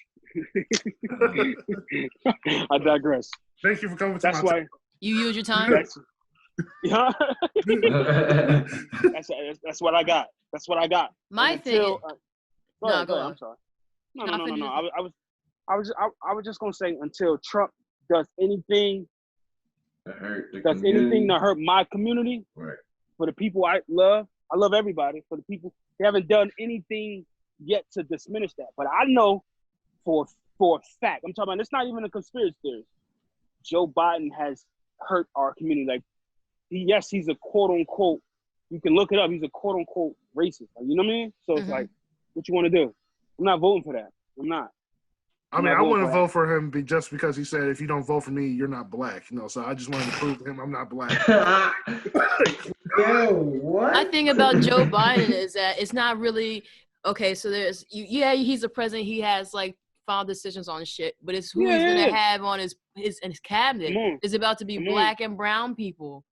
I digress. Thank you for coming to That's why you use your time. Yeah. That's what I got. That's what I got. My thing. Go ahead. On. I'm sorry. No. I was just gonna say until Trump does anything to hurt my community, right? For the people I love everybody. For the people, they haven't done anything yet to diminish that. But I know for a fact, I'm talking about, it's not even a conspiracy theory. Joe Biden has hurt our community. Like, he's a quote unquote, you can look it up, he's a quote unquote racist. Like, you know what I mean? So it's like, what you want to do? I'm not voting for that. I'm not. I want to vote for him just because he said, if you don't vote for me, you're not black. So I just wanted to prove to him I'm not black. Yo, what? My thing about Joe Biden is that it's not really, okay, so there's, he's the president, he has like final decisions on shit, but it's who he's going to have on his cabinet is about to be black and brown people.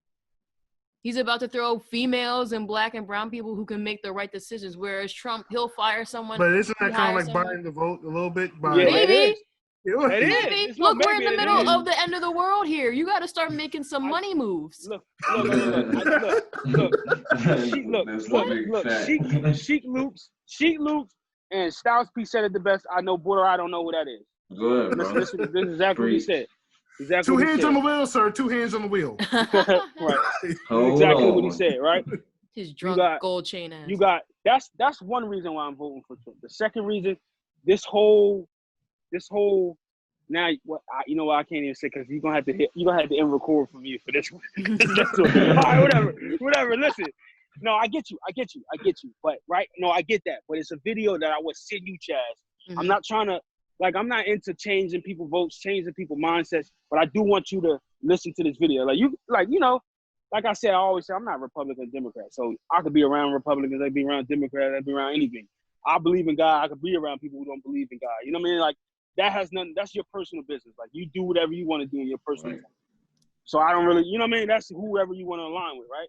He's about to throw females and black and brown people who can make the right decisions, whereas Trump, he'll fire someone. But isn't that kind of like buying the vote a little bit? Maybe. It is. Look, we're in the middle of the end of the world here. You got to start making some money moves. Look. Sheik Loops, and Styles P said it the best. I know border. I don't know what that is. Good, bro. This is exactly what he said. Exactly. Two hands on the wheel, sir. 2 hands on the wheel. Right. Exactly what he said. Right. His drunk gold chain ass. You got that's one reason why I'm voting for Trump. The second reason, this whole now what you know what I can't even say because you're gonna have to end record from you for this one. All right, whatever. Listen, no, I get you. But right, no, I get that. But it's a video that I would send you, Chaz. Mm-hmm. I'm not trying to I'm not into changing people's votes, changing people's mindsets. But I do want you to listen to this video. Like I said, I always say I'm not Republican, Democrat. So I could be around Republicans, I could be around Democrats, I could be around anything. I believe in God. I could be around people who don't believe in God. You know what I mean? Like that has nothing. That's your personal business. Like you do whatever you want to do in your personal life. So I don't really, you know what I mean? That's whoever you want to align with, right?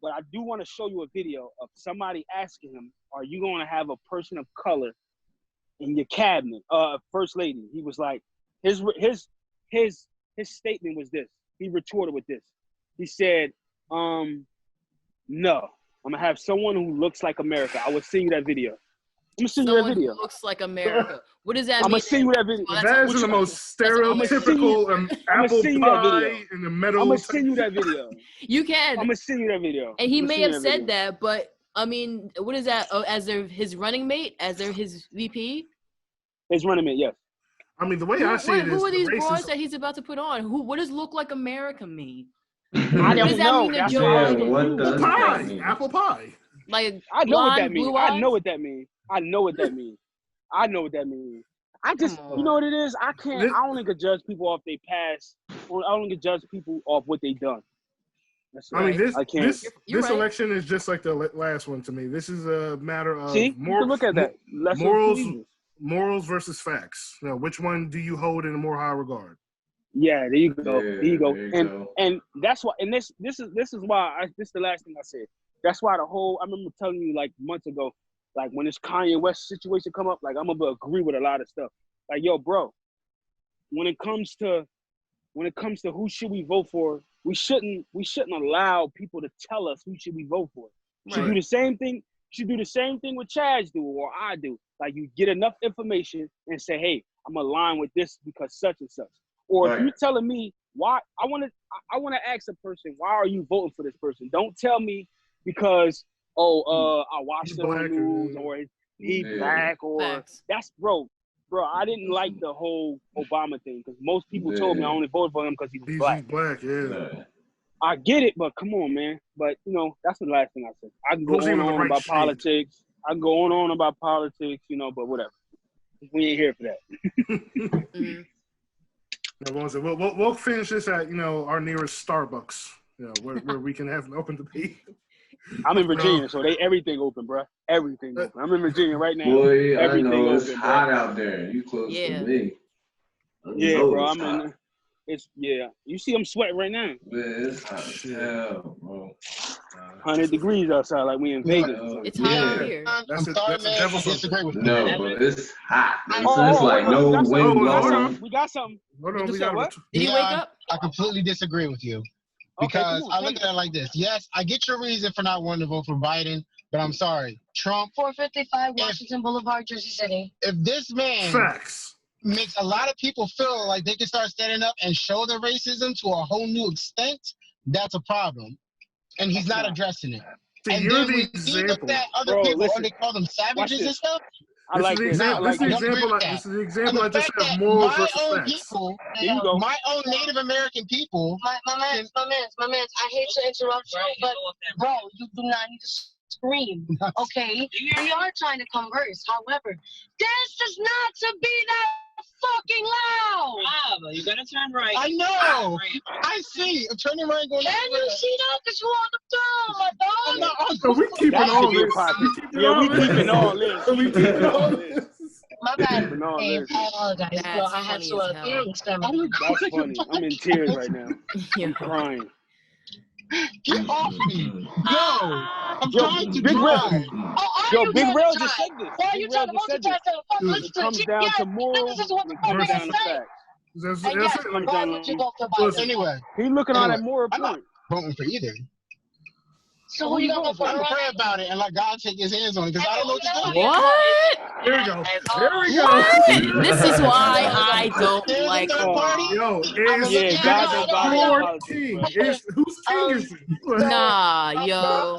But I do want to show you a video of somebody asking him, "Are you going to have a person of color in your cabinet?" First lady. He was like, his statement was this. He retorted with this. He said, "No, I'm gonna have someone who looks like America." I will send you that video. I'm gonna send you that video. Who looks like America. What does that mean? I'm gonna send you that video. That is the most stereotypical apple pie in the middle. I'm gonna send you that video. You can. I'm gonna send you that video. And he may have said that, but I mean, what is that? As his running mate, as his VP? His running mate, yes. I mean, the way I see it is, who are these broads that he's about to put on? What does look like America mean? I don't know. Apple pie. Like I know what that means. I know what that means. I just, you know what it is? I only could judge people off their past. I only could judge people off what they done. That's right. I mean, this election is just like the last one to me. This is a matter of look at that. Morals versus facts. Now, which one do you hold in a more high regard? Yeah, there you go. And that's why. And this is why. This is the last thing I said. That's why I remember telling you like months ago, like when this Kanye West situation come up, like I'm gonna agree with a lot of stuff. Like, yo, bro, when it comes to who should we vote for, we shouldn't allow people to tell us who should we vote for. You should do the same thing. You should do the same thing with Chaz do or I do. Like you get enough information and say, hey, I'm aligned with this because such and such. Or if you're telling me why, I want to ask a person, why are you voting for this person? Don't tell me because I watched the news or he's black or that's bro. I didn't like the whole Obama thing because most people told me I only voted for him because he was black. He's black, I get it, but come on, man. But that's the last thing I said. I can go on about politics. I can go on about politics, but whatever. We ain't here for that. We'll finish this at our nearest Starbucks, where we can have an open debate. I'm in Virginia, so everything open, bro. Everything open. I'm in Virginia right now. Boy, everything I know it's open, hot bro. out there. You close to me. Yeah, bro. I'm in. You see, I'm sweating right now. Man, it's hot as hell, bro. 100 degrees outside, like we in Vegas. It's hot out here. That's a disagree with no, but it's hot. It's like no wind. We got something. Did he wake up? I completely disagree with you. Because I look at it like this. Yes, I get your reason for not wanting to vote for Biden, but I'm sorry. Trump. 455 Washington Boulevard, Jersey City. If this man makes a lot of people feel like they can start standing up and show their racism to a whole new extent, that's a problem. And he's not addressing it. See, and you're then the example. That other people, or they call them savages and stuff. This is the example I just have moral versus facts. My own Native American people. My man, I hate to interrupt you, but bro, you do not need to scream, okay? We are trying to converse. However, this is not to be that fucking loud. Rob, you gotta turn right. I know. I see. I'm turning right going. Can you see that? Because you're on the phone, my dog. I'm not on the we keeping all this. We keeping all this. We keeping all this. My bad. Hey, I apologize. Bro, I had to That's funny. I'm in tears right now. I'm crying. Get off me. No. I'm trying to Big drive. Big Rail just said this. Why are you trying to multitask? It comes down to morals. It comes down to facts. Anyway. He's looking on that moral point. I'm not voting for either. So who you gonna vote for? I'm gonna pray about it and let God take his hands on it because I don't know what to do. What? Here we go. Here we go. This is why I don't like Yo, God king. Whose king is he? Nah, yo.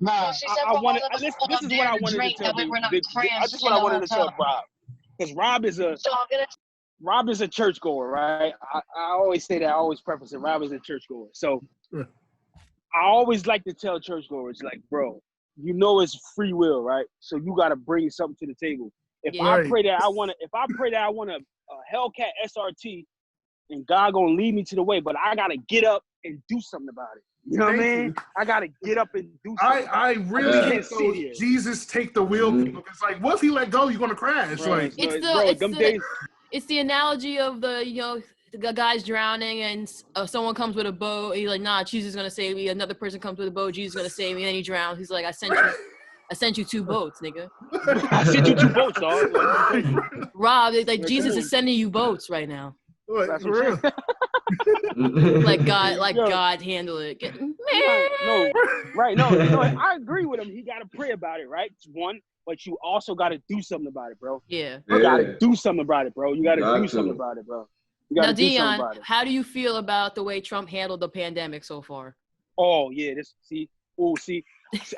Nah, I wanted. This is what I wanted to tell you. This is what I wanted to tell Rob, because Rob is a churchgoer, right? I always say that. I always preface it. Rob is a churchgoer, so. I always like to tell churchgoers, like, bro, it's free will, right? So you got to bring something to the table. If I pray that I want a Hellcat SRT, and God gonna lead me to the way, but I gotta get up and do something about it. You know what I mean? I gotta get up and do something. I really hate those Jesus take the wheel people. It's like, what if he let go? You're gonna crash. Right. It's the analogy of the guy's drowning and someone comes with a boat. He's like, nah, Jesus is gonna save me. Another person comes with a boat. Jesus is gonna save me. And he drowns. He's like, I sent you 2 boats, nigga. I sent you 2 boats, dog. Rob, Jesus is sending you boats right now. That's for real. God handle it. No, I agree with him. He gotta pray about it, right? It's one, but you also gotta do something about it, bro. Yeah. You gotta do something about it, bro. You gotta do something about it, bro. Now, Dion, how do you feel about the way Trump handled the pandemic so far? Oh, yeah.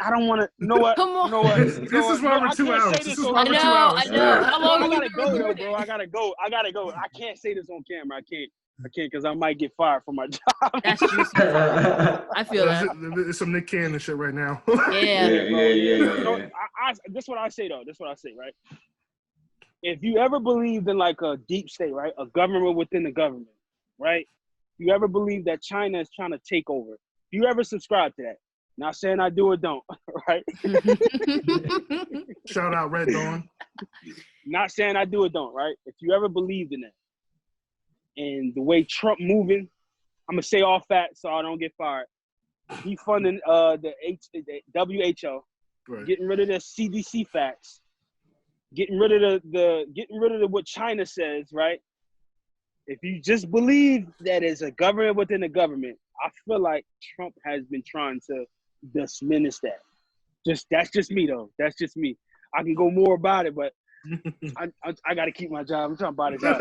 I don't want to. You know what? Come on. You know what? This is why we're 2 hours. I know. How long I gotta go, bro. I gotta go. I can't say this on camera. I can't because I might get fired from my job. That's juicy. I feel that. It's some Nick Cannon shit right now. Yeah. This is what I say, though. This is what I say, right? If you ever believed in like a deep state, right? A government within the government, right? You ever believe that China is trying to take over? You ever subscribe to that? Not saying I do or don't, right? Shout out Red Dawn. Not saying I do or don't, right? If you ever believed in that. And the way Trump moving, I'm going to say all facts so I don't get fired. He funding the WHO, getting rid of the CDC facts. Getting rid of what China says, right? If you just believe that it's a government within a government, I feel like Trump has been trying to diminish that. That's just me, though. That's just me. I can go more about it, but I got to keep my job. I'm trying to buy this out.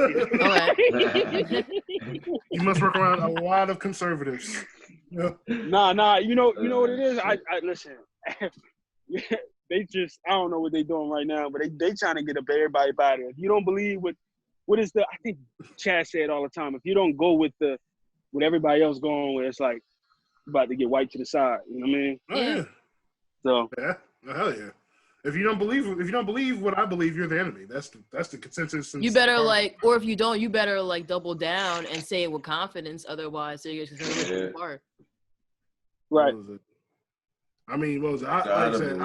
You must work around a lot of conservatives. Yeah. Nah. You know what it is. I listen. They just, I don't know what they're doing right now, but they trying to get up everybody by there. If you don't believe what is I think Chad said all the time, if you don't go with everybody else going with, it's like about to get wiped to the side. You know what I mean? Oh yeah. So yeah, hell yeah. If you don't believe what I believe, you're the enemy. That's the consensus. You better or if you don't, you better double down and say it with confidence. Otherwise, so you're just gonna rip apart. Right. I mean, what was it? Like I said,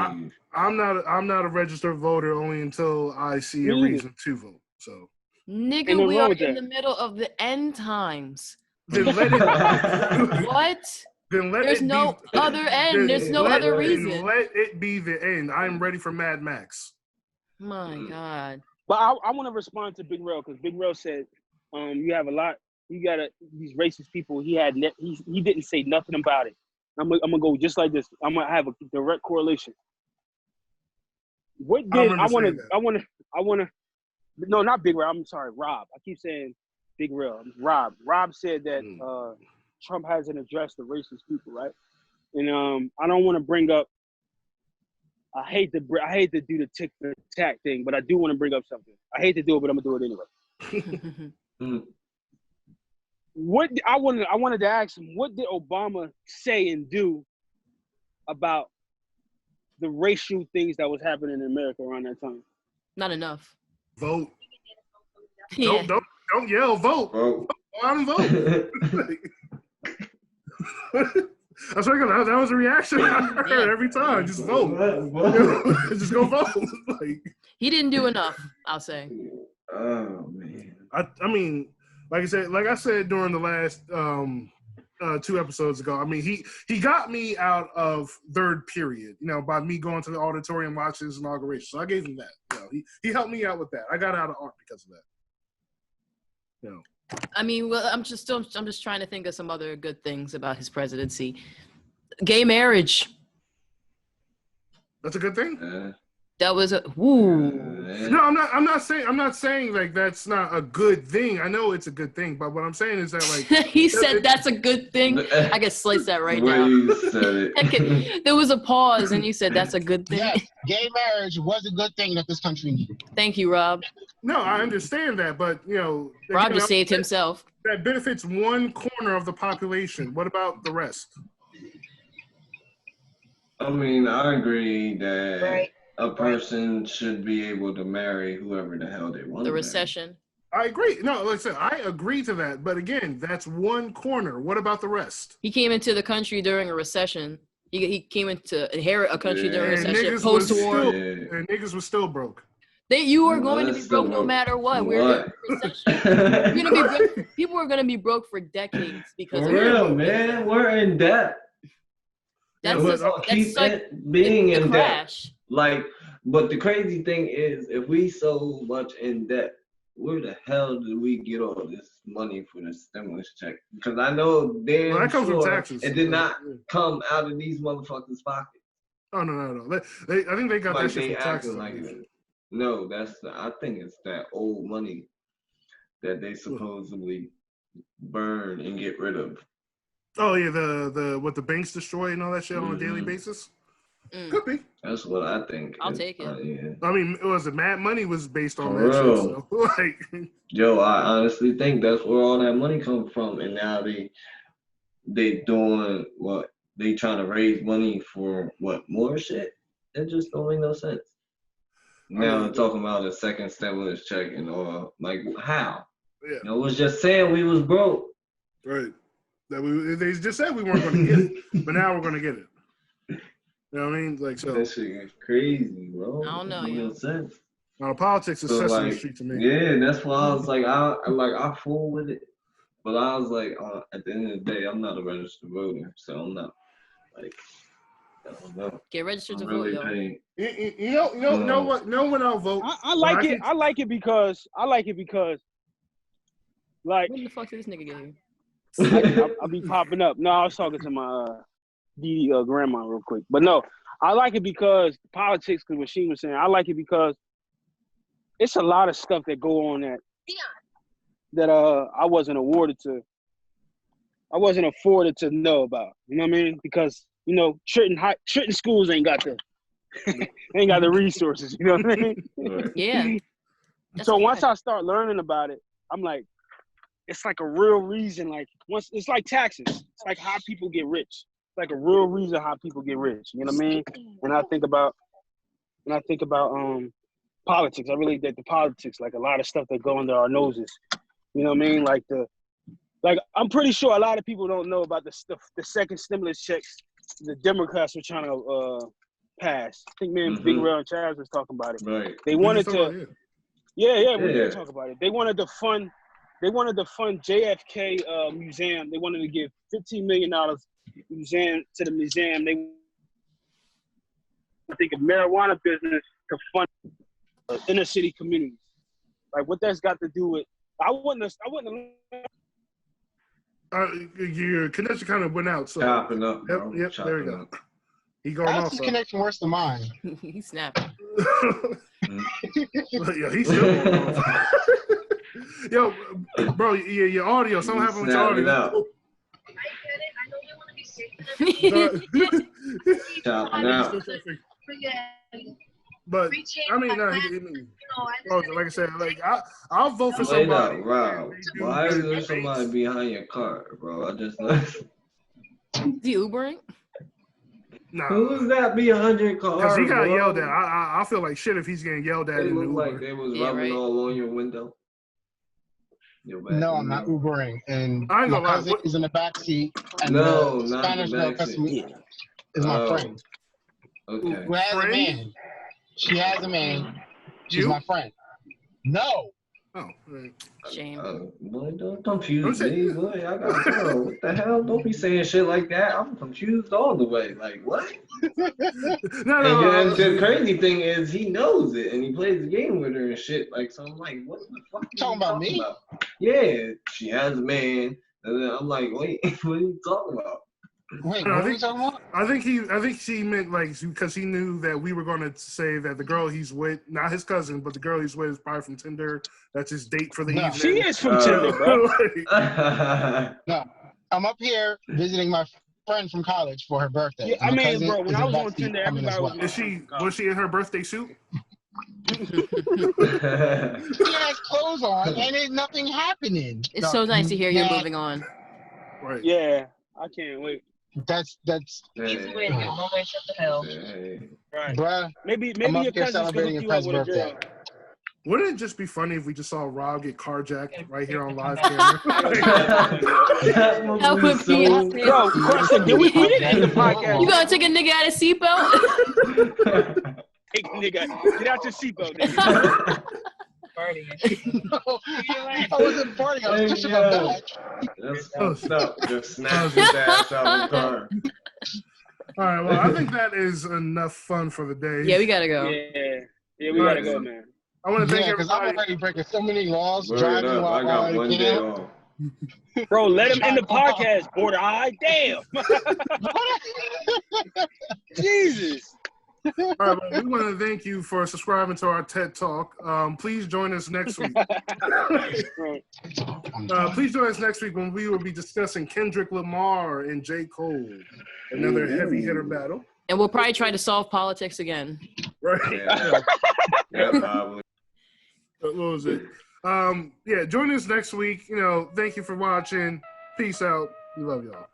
I'm not a registered voter only until I see a reason to vote. So, nigga, we are in the middle of the end times. Then let it. What? Then let There's it no be, other end. There's no other reason. Let it be the end. I'm ready for Mad Max. My God. But I want to respond to Big Rail because Big Rail said, you have a lot. You got these racist people. He didn't say nothing about it. I'm gonna go just like this. I'm gonna have a direct correlation. What did I want to? No, not Big Rail. I'm sorry, Rob. I keep saying Big Rail. Rob. Rob said that Trump hasn't addressed the racist people, right? And I don't want to bring up. I hate to do the tick for tack thing, but I do want to bring up something. I hate to do it, but I'm gonna do it anyway. I wanted to ask him, what did Obama say and do about the racial things that was happening in America around that time? Not enough. Vote. Yeah. Don't yell. Vote. Go out and vote. That's what that was a reaction I heard every time. Just vote. Just go vote. He didn't do enough, I'll say. Oh man. I mean, like I said during the last 2 episodes ago, I mean he got me out of third period, by me going to the auditorium watching his inauguration. So I gave him that. He helped me out with that. I got out of art because of that. I mean, well, I'm just trying to think of some other good things about his presidency. Gay marriage. That's a good thing. That was woo. No, I'm not saying like that's not a good thing. I know it's a good thing, but what I'm saying is that he said that's a good thing. I can slice that right now. Said it. There was a pause, and you said that's a good thing. Yes, gay marriage was a good thing that this country needed. Thank you, Rob. No, I understand that, but Rob just saved himself. That benefits one corner of the population. What about the rest? I mean, I agree that a person should be able to marry whoever the hell they want. The recession. I agree. No, like I said, I agree to that. But again, that's one corner. What about the rest? He came into the country during a recession. He came in to inherit a country during a recession, post-war. And niggas was still broke. You are going to be broke no matter what. We're in a recession. People are going to be broke for decades because for real, man. We're in debt. That's being in debt. But the crazy thing is, if we so much in debt, where the hell did we get all this money for the stimulus check? Because I know that comes from taxes. It did not come out of these motherfuckers' pockets. Oh no. I think they got that shit from taxes. No, I think it's that old money that they supposedly burn and get rid of. Oh yeah, what the banks destroy and all that shit on a daily basis. Could be. That's what I think. I'll take it. Yeah. I mean, Mad Money was based on that shit. So, Yo, I honestly think that's where all that money comes from, and now they doing what they trying to raise money for more shit. It just don't make no sense. Now they're talking about a second stimulus check and all. Like how? Yeah. It was just saying we was broke. Right. They just said we weren't going to get it, but now we're going to get it. You know what I mean? That shit is crazy, bro. I don't know. No sense. Now, politics is Sesame Street to me. Yeah, that's why I was like, I fool with it, but I was like, at the end of the day, I'm not a registered voter, so I'm not like, I don't know. Get registered to really vote, yo. You know what? No one I'll vote. I like it. I like it because like. What the fuck did this nigga get you? I'll be popping up. No, I was talking to my grandma real quick. But no, I like it because politics, because what she was saying, I like it because it's a lot of stuff that go on that I wasn't afforded to know about. You know what I mean? Because Trenton schools ain't got the resources. You know what I mean? Yeah. So once I start learning about it, I'm like, it's like a real reason. Like it's like taxes. It's like how people get rich. It's like a real reason how people get rich. You know what I mean? And I think about politics. I really dig the politics. Like a lot of stuff that go under our noses. You know what I mean? Like I'm pretty sure a lot of people don't know about the second stimulus checks the Democrats were trying to pass. I think me and Big Rail and Chaz was talking about it. Right. They wanted to. Yeah, we did talk about it. They wanted to fund JFK museum. They wanted to give $15 million to the museum. They think of marijuana business to fund inner city communities. Like what that's got to do with? I wouldn't. Your connection kind of went out. So chopping up, bro. Yep, there we go. He going That's off. his connection worse than mine. He's snapping. Yeah, he's still going off. Yo, bro, your audio. Something happened with your audio. I get it. I know they want to be safe. Chopping out. But I mean, no, like I said, like I'll vote for somebody. Wait up, Rob. Why is there somebody behind your car, bro? I just noticed. The Ubering? Nah. Who is that behind your car? Because he got bro? yelled at. I feel like shit if he's getting yelled at. It in the looked Uber. like they was rubbing all on your window. No, I'm not Ubering. And I ain't my gonna lie. cousin is in the back seat, and No, the not Spanish the girl back cussing me seat. is my friend. Okay. Who has a Friend? man. She has a man. She's You? my friend. No. Oh, right. Shame. Boy, don't confuse me, boy. I got a girl. What the hell? Don't be saying shit like that. I'm confused all the way. Like, what? No. And the crazy thing is he knows it and he plays the game with her and shit. Like, so I'm like, what the fuck are you Talking about me? Yeah, she has a man. And then I'm like, wait, what are you talking about? Wait, what are we talking about? I think she meant like because he knew that we were going to say that the girl he's with, not his cousin, but the girl he's with is probably from Tinder. That's his date for the evening. She is from Tinder, bro. No, I'm up here visiting my friend from college for her birthday. Yeah, I mean, bro, when I was on Tinder, everybody was. Was she in her birthday suit? She has clothes on and ain't nothing happening. It's so nice to hear you're moving on. Right. Yeah, I can't wait. That's Easy way to get one way trip to hell. Right. Bruh. Maybe I'm up your here cousin's celebrating hook your you up friend's with a girl. birthday. Wouldn't it just be funny if we just saw Rob get carjacked right here on live camera? That would be awesome. Bro, question, we didn't end the podcast. You gonna take a nigga out of seatbelt? Take a nigga, get out your seatbelt, nigga. I wasn't farting. I was pushing my back. That's fucked up. Just snap his ass out of the car. All right, well, I think that is enough fun for the day. Yeah, we gotta go. Yeah, we gotta go, man. I want to thank because I'm everybody. already breaking so many laws. Word Driving up, while I got one day camp. off. Bro, let him in the podcast, border eye. Damn. Jesus. All right, well, we want to thank you for subscribing to our TED Talk. Please join us next week. Please join us next week when we will be discussing Kendrick Lamar and J. Cole, another heavy hitter battle. And we'll probably try to solve politics again. Right. Yeah, probably. What was it? Yeah, join us next week. Thank you for watching. Peace out. We love y'all.